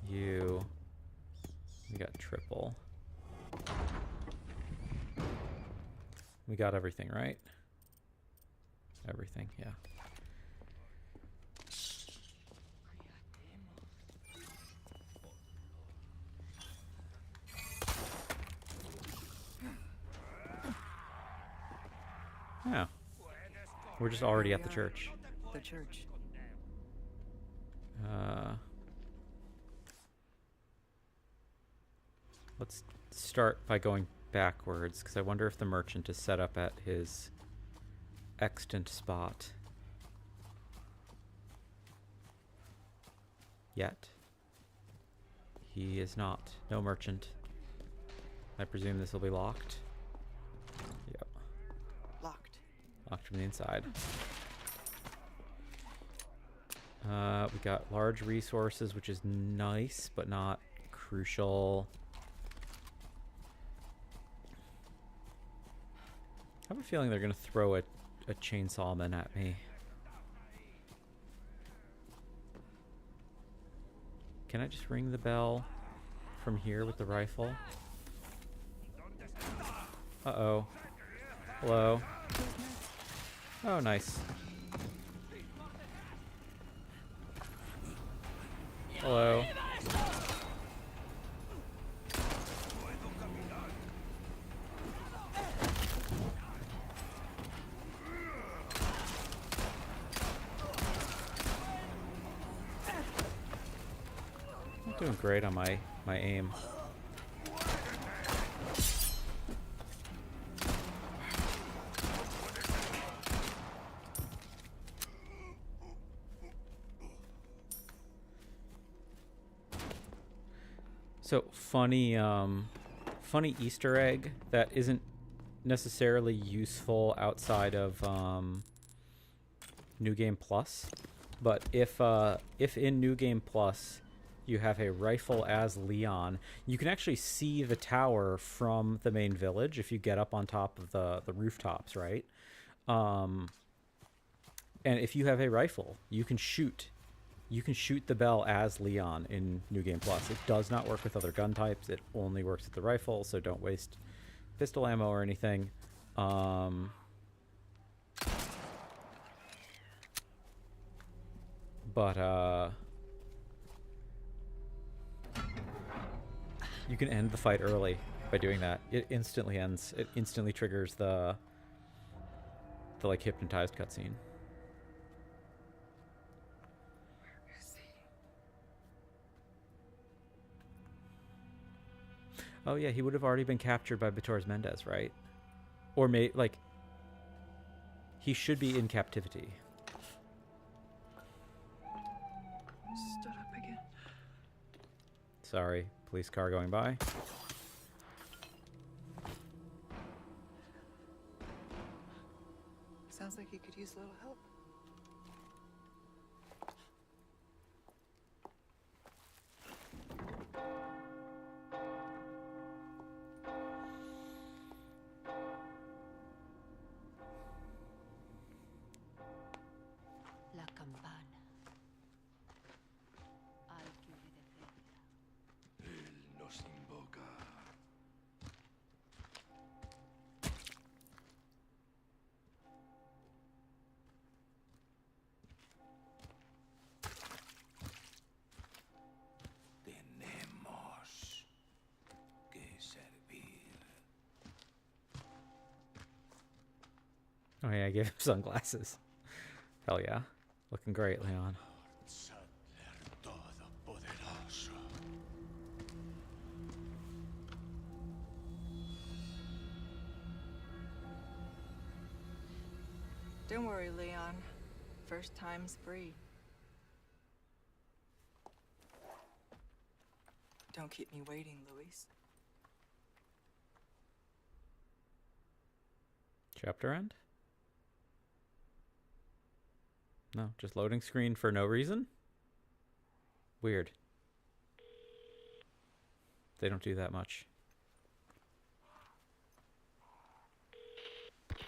you. We got triple. We got everything, right? Everything, yeah. Yeah. We're just already at the church. The church. Let's start by going backwards, because I wonder if the merchant is set up at his extant spot. Yet. He is not. No merchant. I presume this will be locked. Yep. Locked. Locked from the inside. We got large resources, which is nice, but not crucial. I have a feeling they're going to throw a chainsawman at me. Can I just ring the bell from here with the rifle? Uh-oh. Hello. Oh, nice. Hello. I'm doing great on my aim. So funny Easter egg that isn't necessarily useful outside of New Game Plus, but if in New Game Plus you have a rifle as Leon, you can actually see the tower from the main village if you get up on top of the rooftops, right? And if you have a rifle, you can shoot the bell as Leon in New Game Plus. It does not work with other gun types. It only works with the rifle, so don't waste pistol ammo or anything. But you can end the fight early by doing that. It instantly ends. It instantly triggers the like hypnotized cutscene. Oh yeah, he would have already been captured by Beatrix Mendez, right? Or like he should be in captivity. Stood up again. Sorry, police car going by. Sounds like you could use a little help. La campana. Hay que obedecerla. Él nos invoca. Tenemos que servir. Oh yeah, I gave him sunglasses. Hell yeah. Looking great, Leon. Sattler Todopoderoso. Don't worry, Leon. First time's free. Don't keep me waiting, Luis. Chapter end? No, just loading screen for no reason? Weird. They don't do that much.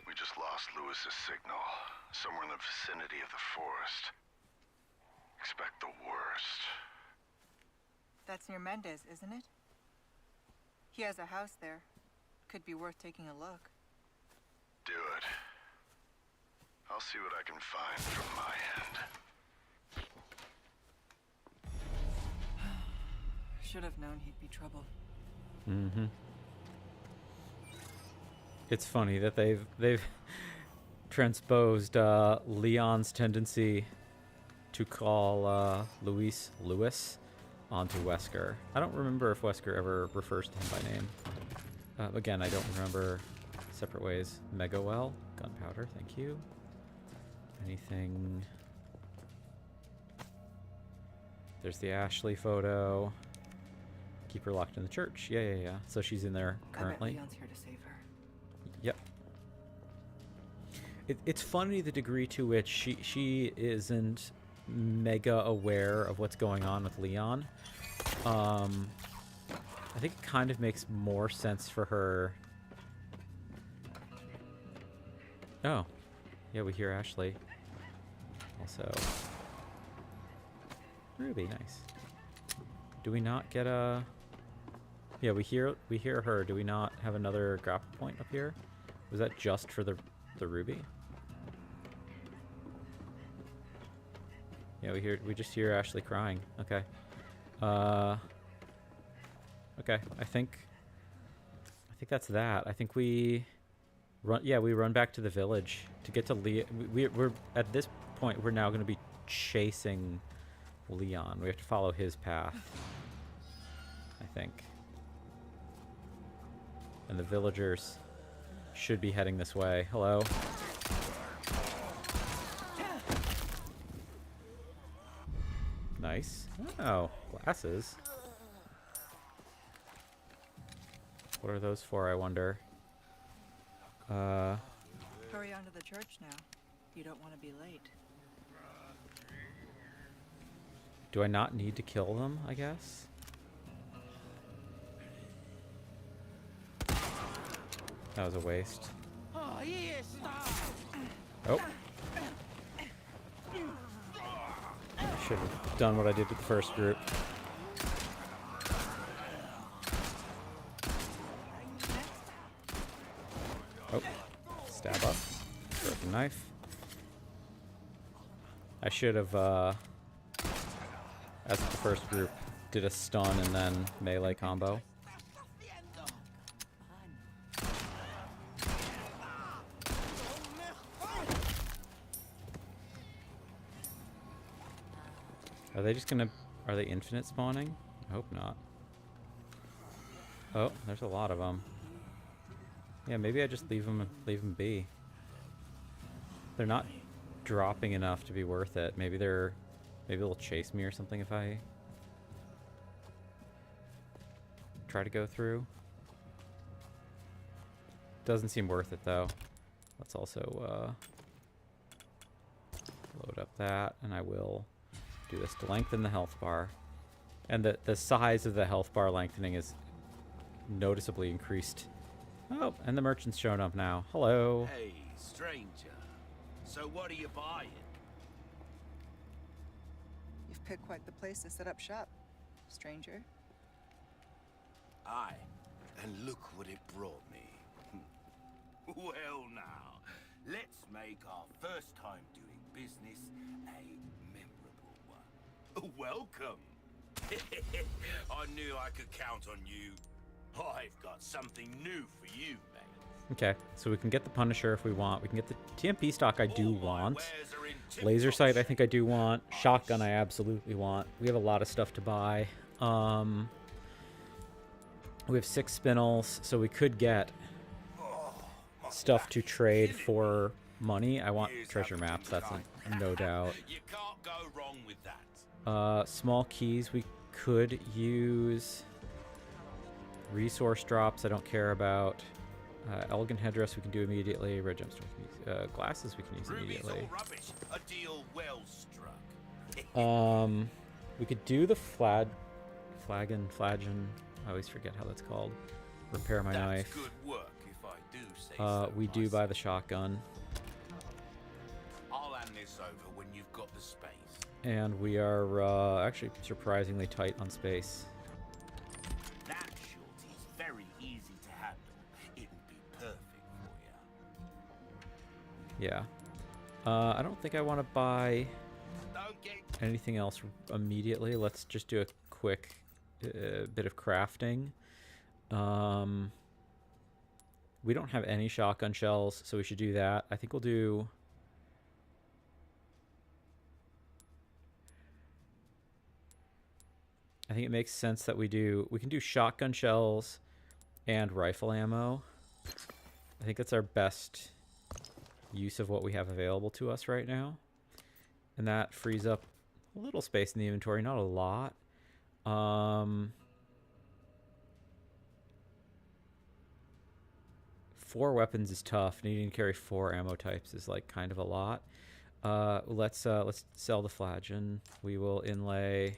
We just lost Lewis's signal. Somewhere in the vicinity of the forest. Expect the worst. That's near Mendez, isn't it? He has a house there. Could be worth taking a look. Do it. I'll see what I can find from my end. Should have known he'd be trouble. Mm-hmm. It's funny that they've transposed Leon's tendency to call Lewis onto Wesker. I don't remember if Wesker ever refers to him by name. Again, I don't remember. Separate ways. Megawell, gunpowder, thank you. Anything? There's the Ashley photo. Keep her locked in the church. Yeah. So she's in there currently. I bet Leon's here to save her. Yep. It's funny the degree to which she isn't mega aware of what's going on with Leon. I think it kind of makes more sense for her. Oh, yeah, we hear Ashley. Also, Ruby, nice. Do we not get a? Yeah, we hear her. Do we not have another grapple point up here? Was that just for the Ruby? Yeah, we just hear Ashley crying. Okay. Okay, I think that's that. I think we run back to the village to get to Leon. We're at this point we're now going to be chasing Leon. We have to follow his path, I think. And the villagers should be heading this way. Hello. Nice. Oh, glasses. What are those for, I wonder? Hurry on to the church now. You don't want to be late. Do I not need to kill them, I guess? That was a waste. Oh. Should have done what I did with the first group. Oh, stab up. Broken knife. I should have, as with the first group, did a stun and then melee combo. Are they just gonna... Are they infinite spawning? I hope not. Oh, there's a lot of them. Yeah, maybe I just leave them be. They're not dropping enough to be worth it. Maybe they'll chase me or something if I try to go through. Doesn't seem worth it though. Let's also load up that, and I will do this to lengthen the health bar. And the size of the health bar lengthening is noticeably increased. Oh, and the merchant's shown up now. Hello. Hey, stranger. So what are you buying? You've picked quite the place to set up shop, stranger. Aye, and look what it brought me. Well now, let's make our first time doing business a memorable one. Welcome. I knew I could count on you. I've got something new for you, mate. Okay, so we can get the Punisher if we want. We can get the TMP stock I do want. Laser sight I think I do want. Shotgun I absolutely want. We have a lot of stuff to buy. We have 6 spinels, so we could get stuff to trade for money. I want treasure maps, that's a no doubt. You can't go wrong with that. Small keys we could use. Resource drops I don't care about. Elegant headdress we can do immediately. Red gemstones, glasses we can use immediately. Rubbish. A deal well struck. We could do the flagon. I always forget how that's called. Repair my knife. Good work, if I do say so We do buy the shotgun. I'll hand this over when you've got the space. And we are actually surprisingly tight on space. That shorty's very easy to handle. It would be perfect for you. Yeah. I don't think I want to buy Don't get anything else immediately. Let's just do a quick bit of crafting. We don't have any shotgun shells, so we should do that. I think we'll do... I think it makes sense that we can do shotgun shells and rifle ammo. I think that's our best use of what we have available to us right now. And that frees up a little space in the inventory, not a lot. 4 weapons is tough. Needing to carry 4 ammo types is like kind of a lot. Let's sell the flagon. We will inlay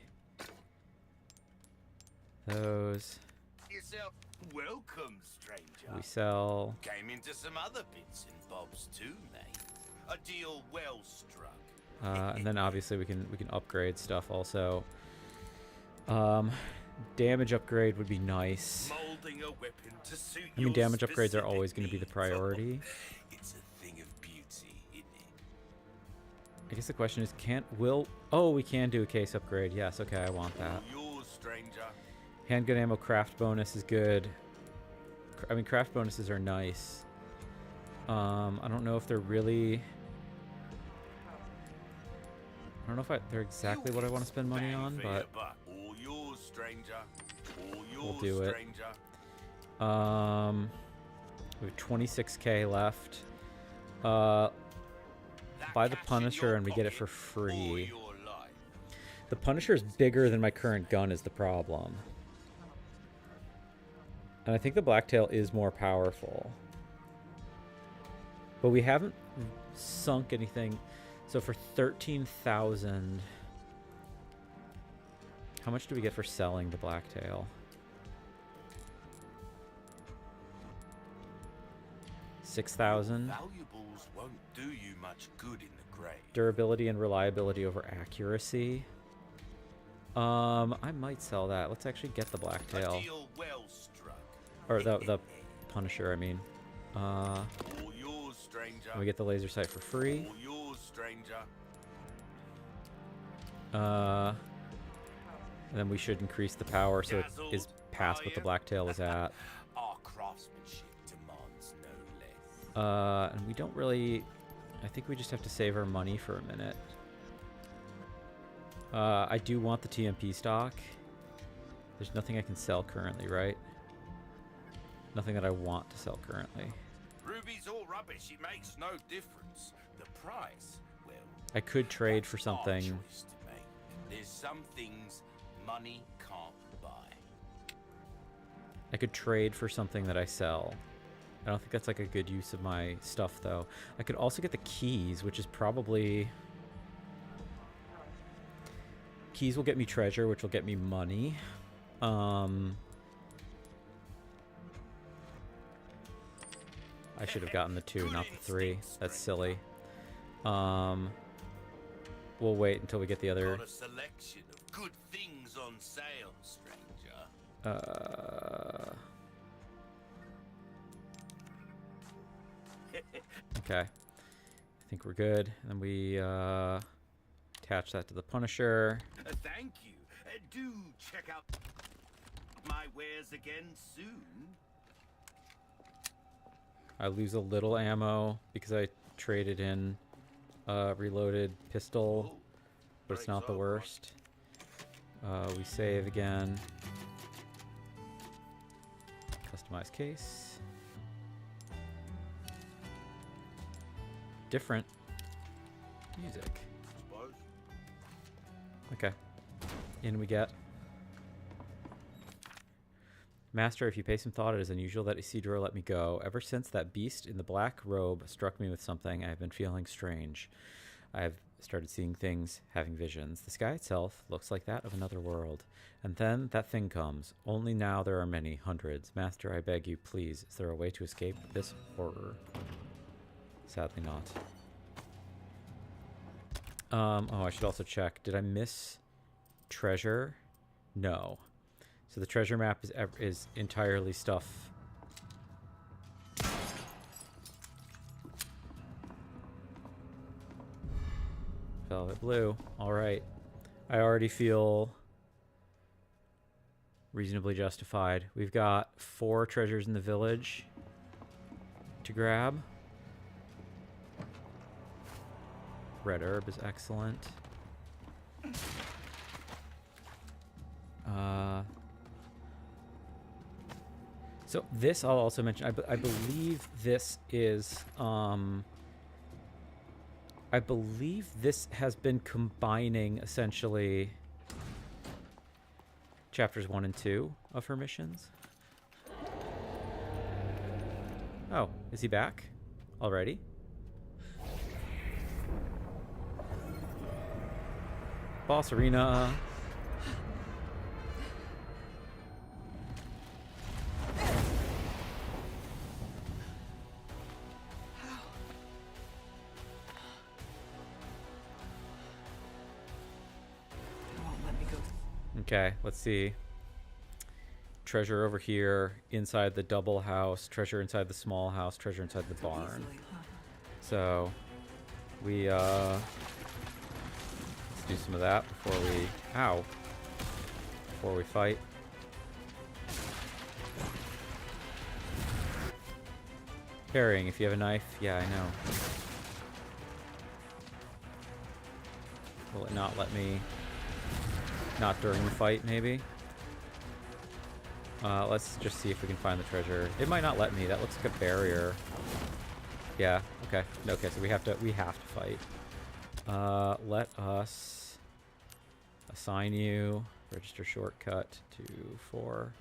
those. Yourself welcome, stranger. We sell. Came into some other bits and bobs too, mate. A deal well struck. And then obviously we can upgrade stuff also. Damage upgrade would be nice. Molding a weapon to suit I mean, your damage upgrades are specific always going to be the needs. priority. It's a thing of beauty, isn't it? I guess the question is, we can do a case upgrade. Yes, okay, I want that. All yours, stranger. Handgun ammo craft bonus is good. I mean, craft bonuses are nice. I don't know if they're really... I don't know if they're exactly what I want to spend money on, but All yours, stranger. All yours, we'll do it. stranger. We have 26k left. Buy the Punisher and we get it for free. The Punisher is bigger than my current gun is the problem. And I think the Blacktail is more powerful. But we haven't sunk anything. So for 13,000, how much do we get for selling the Blacktail? 6,000. Valuables won't do you much good in the grave. Durability and reliability over accuracy. I might sell that. Let's actually get the Blacktail. A deal well struck. Or the Punisher, I mean. All yours, stranger. And we get the laser sight for free. All yours, stranger. And then we should increase the power so it is past what the Blacktail is at. Our craftsmanship demands no less. And we don't really... I think we just have to save our money for a minute. I do want the TMP stock. There's nothing I can sell currently, right? Nothing that I want to sell currently. Ruby's all rubbish. It makes no difference. The price, well... I could trade for that's our something. choice to make. There's some things money can't buy. I could trade for something that I sell. I don't think that's like a good use of my stuff, though. I could also get the keys, which is probably... Keys will get me treasure, which will get me money. I should have gotten the 2, not the 3. That's silly. We'll wait until we get the other... Got a selection of good things on sale, stranger. Okay. I think we're good. And then we attach that to the Punisher. Thank you. Do check out my wares again soon. I lose a little ammo because I traded in a reloaded pistol, but it's not the worst. We save again. Customize case. Different music. Okay. In we get. Master, if you pay some thought, it is unusual that Isidro let me go. Ever since that beast in the black robe struck me with something, I have been feeling strange. I have started seeing things, having visions. The sky itself looks like that of another world. And then that thing comes. Only now there are many, hundreds. Master, I beg you, please, is there a way to escape this horror? Sadly not. Oh, I should also check. Did I miss treasure? No. So the treasure map is entirely stuff. Velvet blue. All right. I already feel reasonably justified. We've got 4 treasures in the village to grab. Red herb is excellent. So this I'll also mention. I believe this is. I believe this has been combining essentially chapters 1 and 2 of her missions. Oh, is he back already? Boss arena. Okay, let's see. Treasure over here, inside the double house, treasure inside the small house, treasure inside the barn. So, we, let's do some of that before we, before we fight. Carrying, if you have a knife, yeah, I know. Will it not let me? Not during the fight, maybe. Let's just see if we can find the treasure. It might not let me. That looks like a barrier. Yeah. Okay. Okay. So we have to fight. Let us assign you register shortcut to 4.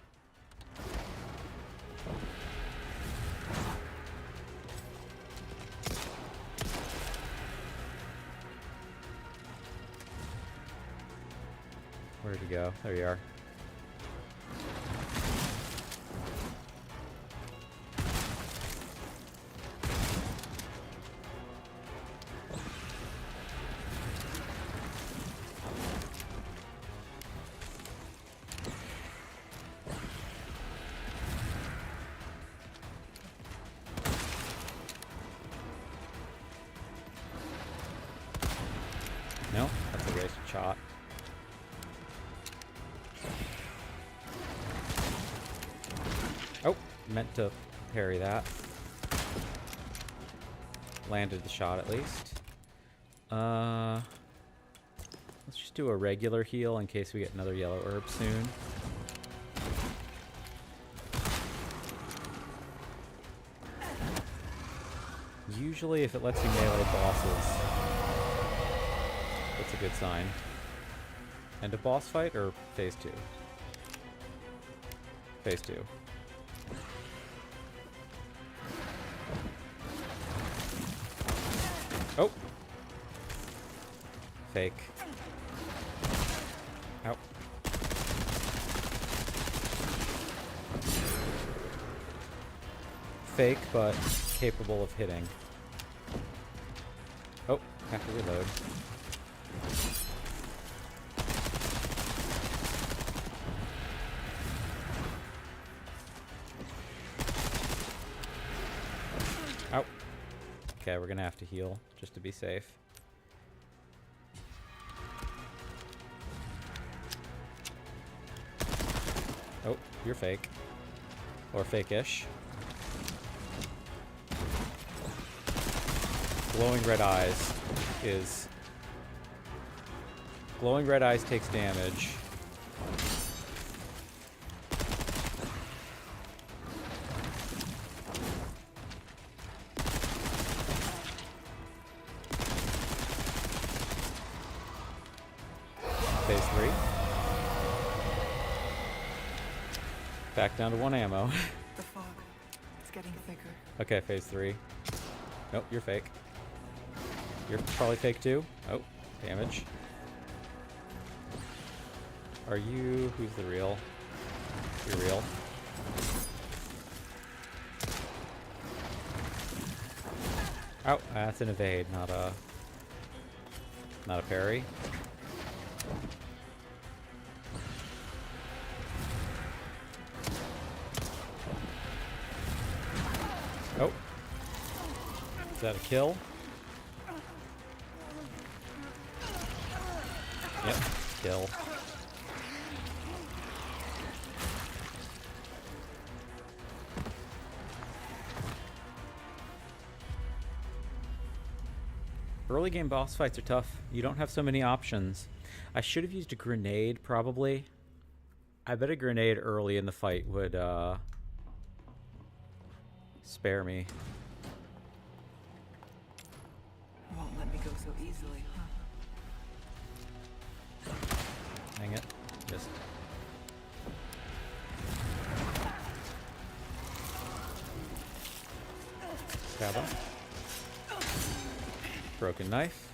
Where'd you go? There you are. No, that's a wasted shot. Oh, meant to parry that. Landed the shot at least. Let's just do a regular heal in case we get another yellow herb soon. Usually if it lets you melee bosses, that's a good sign. End of boss fight or phase 2? Phase 2. Oh! Fake. Ow. Fake, but capable of hitting. Oh, have to reload. Ow. Okay, we're gonna have to heal just to be safe. Oh, you're fake. Or fake-ish. Glowing red eyes is... Glowing red eyes takes damage. Phase 3. Back down to 1 ammo. The fog. It's getting thicker. Okay, phase 3. Nope, you're fake. You're probably fake too. Oh, damage. Are you... Who's the real? You're real. Oh, that's an evade, not a parry. Oh. Is that a kill? Yep, kill. Early game boss fights are tough. You don't have so many options. I should have used a grenade, probably. I bet a grenade early in the fight would, spare me. Won't let me go so easily, huh? Dang it. Just... Broken knife.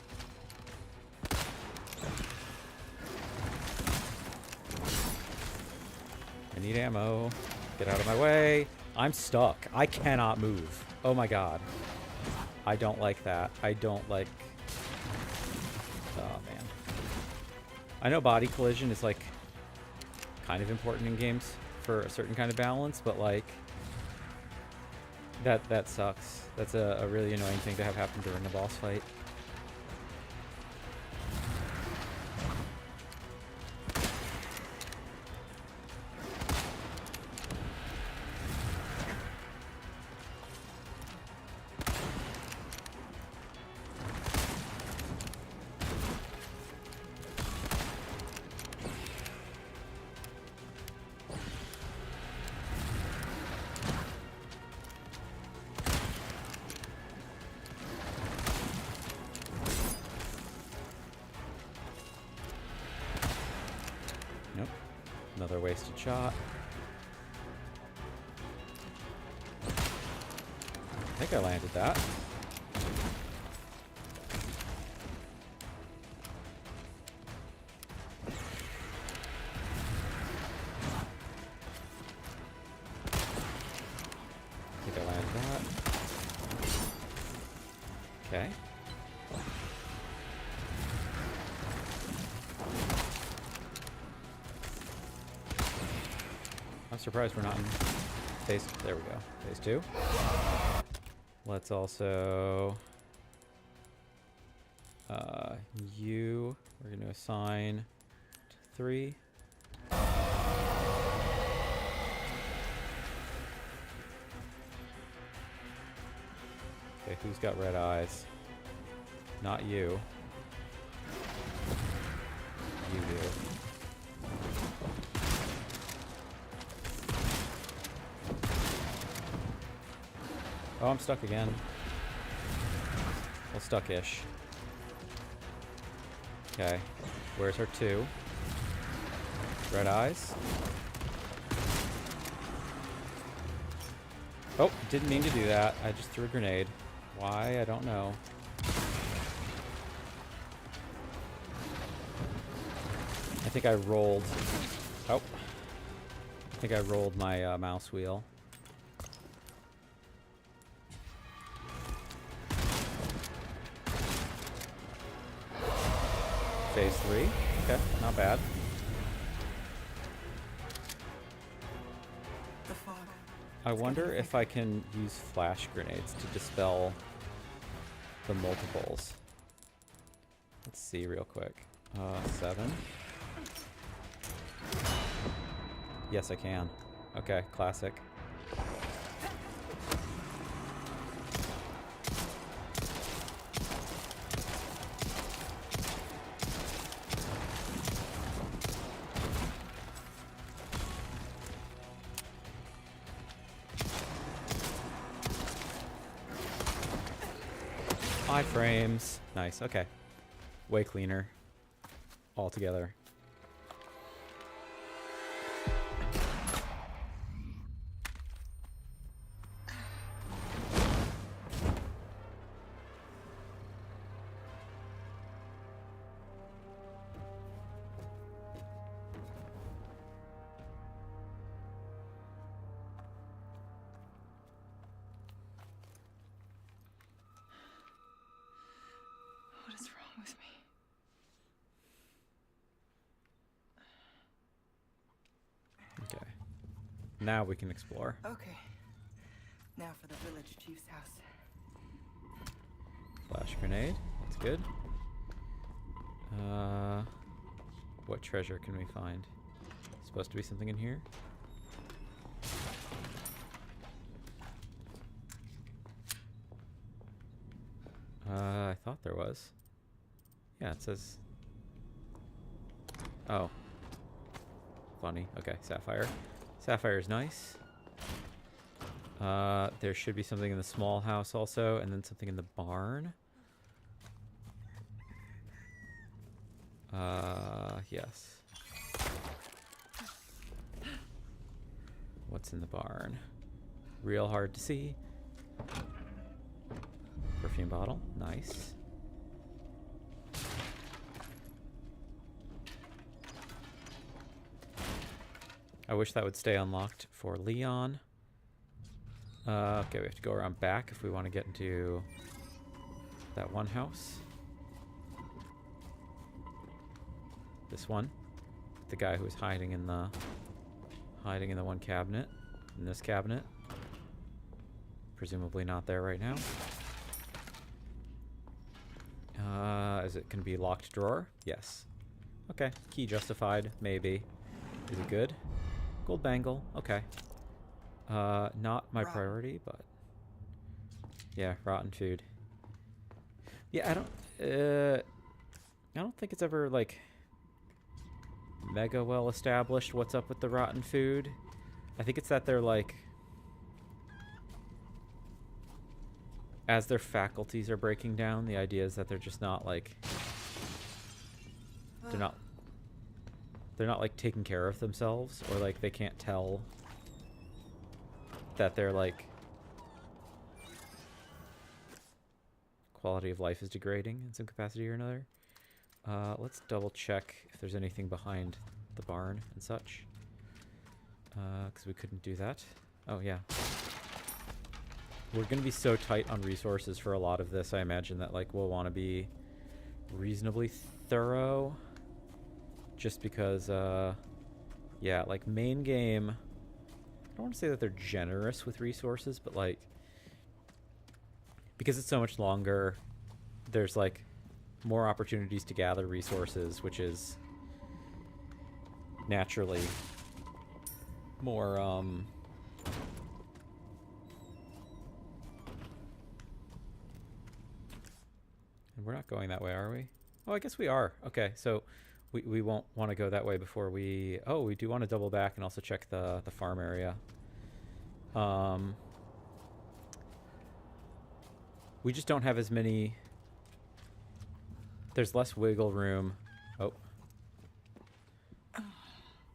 I need ammo. Get out of my way. I'm stuck. I cannot move. Oh my god. I don't like that. I don't like... Oh man. I know body collision is like kind of important in games for a certain kind of balance, but like that sucks. That's a really annoying thing to have happen during a boss fight. Nope. Another wasted shot. I think I landed that. I think I landed that. Okay. I'm surprised we're not in phase... There we go. Phase 2. Let's also... you... We're going to assign to 3. Okay, who's got red eyes? Not you. You do. Oh, I'm stuck again. Well, stuck-ish. Okay. Where's her 2? Red eyes. Oh, didn't mean to do that. I just threw a grenade. Why? I don't know. I think I rolled... Oh. I think I rolled my mouse wheel. Phase 3. Okay, not bad. The fog. I wonder if I can use flash grenades to dispel the multiples. Let's see real quick. 7. Yes, I can. Okay, classic. Frames. Nice, okay. Way cleaner. Altogether. What is wrong with me? Okay. Now we can explore. Okay. Now for the village chief's house. Flash grenade. That's good. What treasure can we find? Supposed to be something in here? I thought there was. Yeah, it says... Oh. Funny. Okay, sapphire. Sapphire's nice. There should be something in the small house also, and then something in the barn. Yes. What's in the barn? Real hard to see. Perfume bottle. Nice. I wish that would stay unlocked for Leon. Okay, we have to go around back if we want to get into that one house. This one. The guy who was hiding in the one cabinet. In this cabinet. Presumably not there right now. Is it going to be locked drawer? Yes. Okay. Key justified. Maybe. Is it good? Gold bangle. Okay. Not my priority, but... Yeah, rotten food. Yeah, I don't think it's ever, like, mega well established what's up with the rotten food. I think it's that they're, like... As their faculties are breaking down, the idea is that they're just not, like... They're not, like, taking care of themselves, or, like, they can't tell that they're, like... Quality of life is degrading in some capacity or another. Let's double check if there's anything behind the barn and such. Because we couldn't do that. Oh, yeah. We're going to be so tight on resources for a lot of this, I imagine that, like, we'll want to be reasonably thorough. Just because, yeah, like, main game... I don't want to say that they're generous with resources, but, like... Because it's so much longer, there's, like, more opportunities to gather resources, which is naturally more, And we're not going that way, are we? Oh, I guess we are. Okay, so we won't want to go that way before we... Oh, we do want to double back and also check the farm area. We just don't have as many... There's less wiggle room. Oh.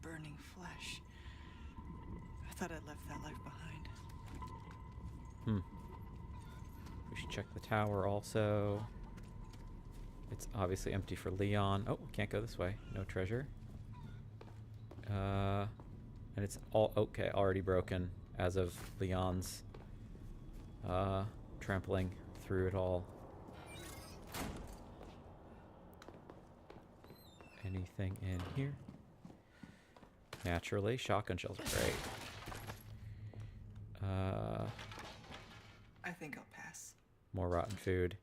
Burning flesh. I thought I'd left that life behind. We should check the tower also. It's obviously empty for Leon. Oh, can't go this way. No treasure. And it's all... Okay, already broken as of Leon's trampling through it all. Anything in here? Naturally, shotgun shells are great. I think I'll pass. More rotten food.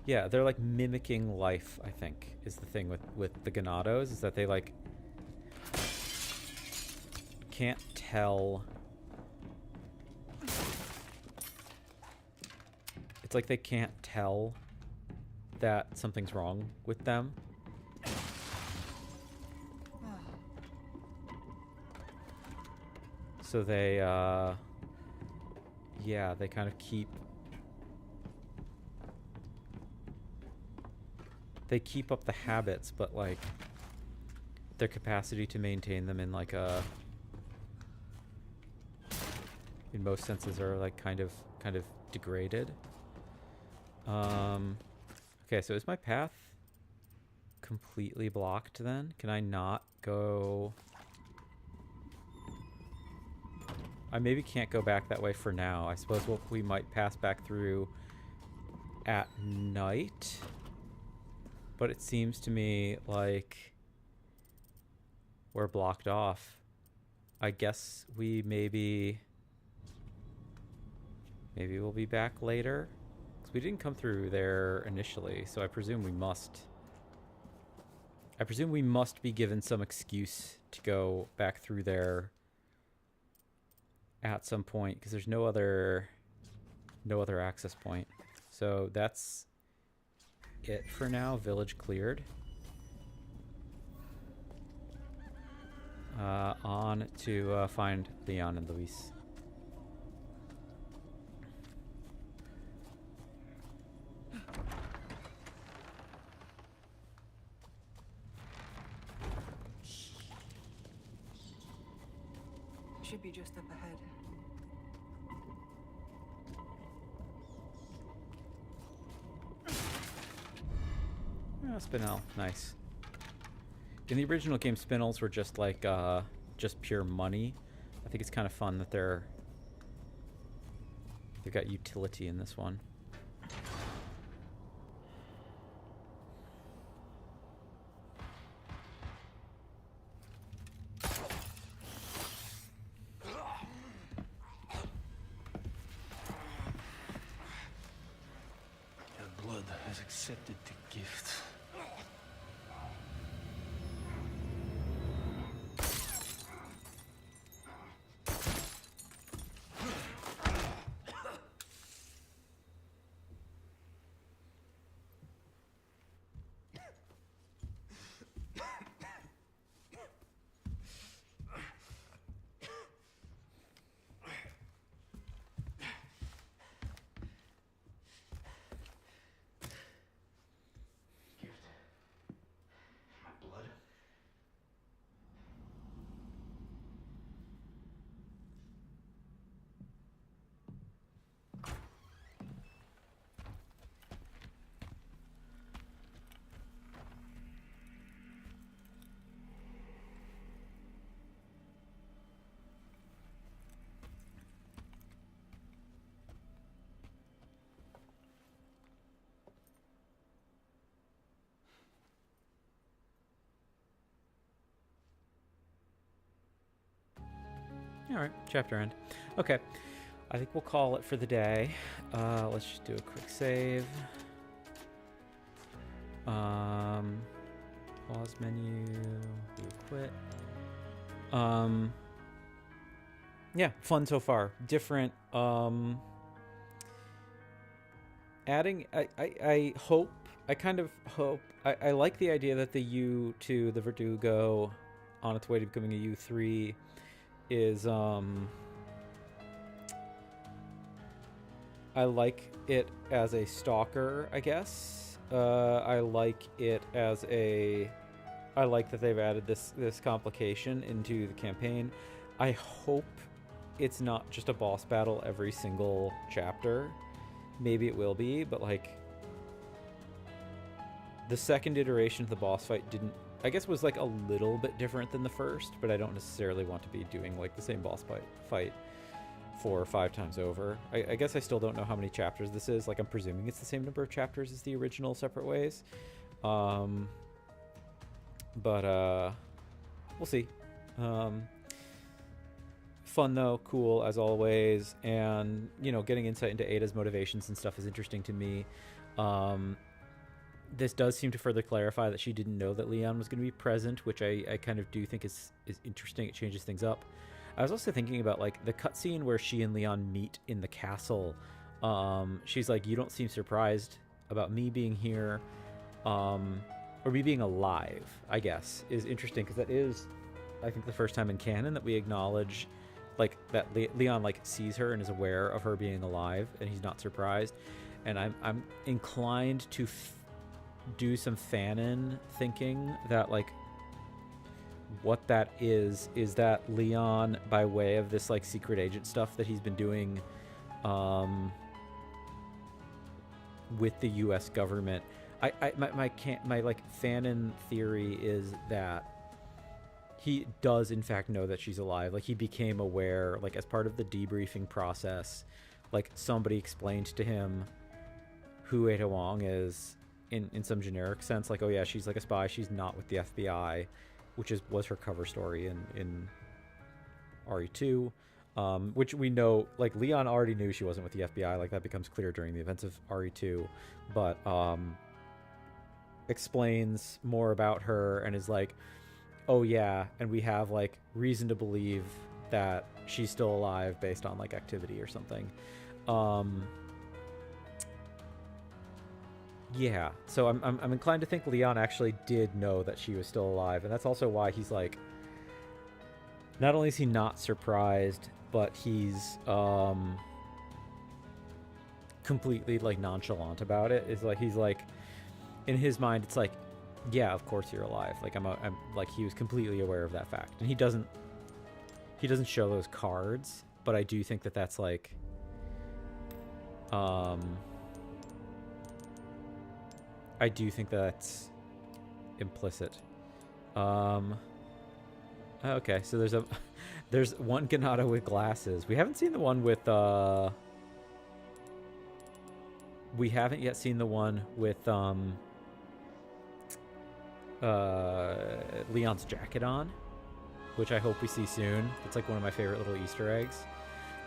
Yeah, they're like mimicking life, I think, is the thing with the Ganados, is that they like can't tell. It's like they can't tell that something's wrong with them. So they, yeah, they kind of keep... They keep up the habits, but, like, their capacity to maintain them in, like, a... In most senses are, like, kind of degraded. Okay, so is my path completely blocked then? Can I not go... I maybe can't go back that way for now. I suppose we might pass back through at night. But it seems to me like we're blocked off. I guess we maybe we'll be back later. Because we didn't come through there initially, so I presume we must be given some excuse to go back through there at some point, because there's no other access point. So that's it for now. Village cleared. On to find Leon and Luis. Should be just up ahead. Oh, Spinel. Nice. In the original game, spinels were just like just pure money. I think it's kind of fun that they've got utility in this one. Your blood has accepted the gift. All right, chapter end. Okay, I think we'll call it for the day. Let's just do a quick save. Pause menu. Do quit. Yeah, fun so far. Different. Adding. I hope. I kind of hope. I like the idea that the U2, the Verdugo, on its way to becoming a U3. Is I like it as a stalker, I guess. I like it as a I like that they've added this complication into the campaign. I hope it's not just a boss battle every single chapter. Maybe it will be, but like the second iteration of the boss fight I guess was like a little bit different than the first, but I don't necessarily want to be doing like the same boss fight 4 or 5 times over. I guess I still don't know how many chapters this is. Like I'm presuming it's the same number of chapters as the original Separate Ways. But we'll see. Fun though, cool as always, and you know, getting insight into Ada's motivations and stuff is interesting to me. This does seem to further clarify that she didn't know that Leon was going to be present, which I kind of do think is interesting. It changes things up. I was also thinking about like the cutscene where she and Leon meet in the castle. She's like, "You don't seem surprised about me being here, or me being alive." I guess is interesting because that is, I think, the first time in canon that we acknowledge like that Leon like sees her and is aware of her being alive, and he's not surprised. And I'm inclined to do some fanon thinking that like what that is that Leon, by way of this like secret agent stuff that he's been doing with the US government, my like fanon theory is that he does in fact know that she's alive. Like he became aware, like as part of the debriefing process, like somebody explained to him who Ada Wong is in some generic sense, like, oh yeah, she's like a spy, she's not with the FBI, which was her cover story in RE2, which we know, like Leon already knew she wasn't with the FBI, like that becomes clear during the events of RE2, but explains more about her and is like, oh yeah, and we have like reason to believe that she's still alive based on like activity or something. Yeah, so I'm inclined to think Leon actually did know that she was still alive, and that's also why he's like, not only is he not surprised, but he's completely like nonchalant about it. Is like he's like, in his mind, it's like, yeah, of course you're alive. Like I'm like, he was completely aware of that fact, and he doesn't show those cards, but I do think that that's like I do think that's implicit. Okay, so there's one Ganado with glasses. We haven't seen the one with we haven't yet seen the one with Leon's jacket on, which I hope we see soon. It's like one of my favorite little Easter eggs.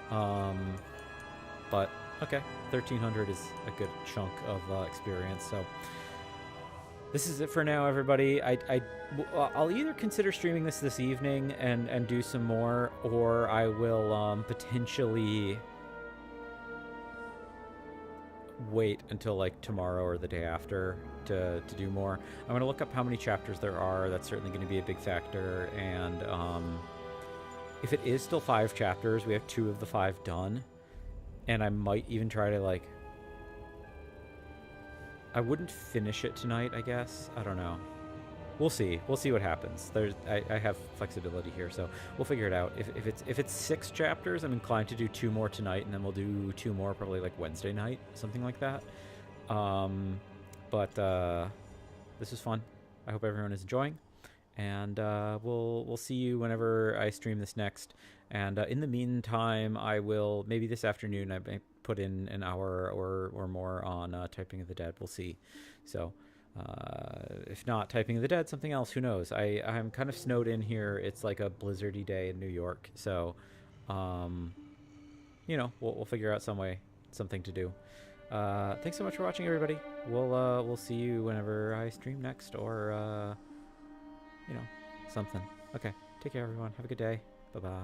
But okay, 1300 is a good chunk of experience. So this is it for now, everybody. I'll either consider streaming this evening and do some more, or I will potentially wait until like tomorrow or the day after to do more. I'm going to look up how many chapters there are. That's certainly going to be a big factor. And if it is still 5 chapters, we have 2 of the 5 done. And I might even try to like... I wouldn't finish it tonight, I guess. I don't know. We'll see. We'll see what happens. I have flexibility here, so we'll figure it out. If it's 6 chapters, I'm inclined to do 2 more tonight, and then we'll do 2 more probably like Wednesday night, something like that. But this was fun. I hope everyone is enjoying, and we'll see you whenever I stream this next. And in the meantime, I will maybe this afternoon I may put in an hour or more on Typing of the Dead. We'll see. So. If not Typing of the Dead, something else, who knows. I'm kind of snowed in here. It's like a blizzardy day in New York, so you know, we'll figure out something to do. Thanks so much for watching, everybody. We'll see you whenever I stream next, or you know, something. Okay, take care, everyone. Have a good day. Bye bye.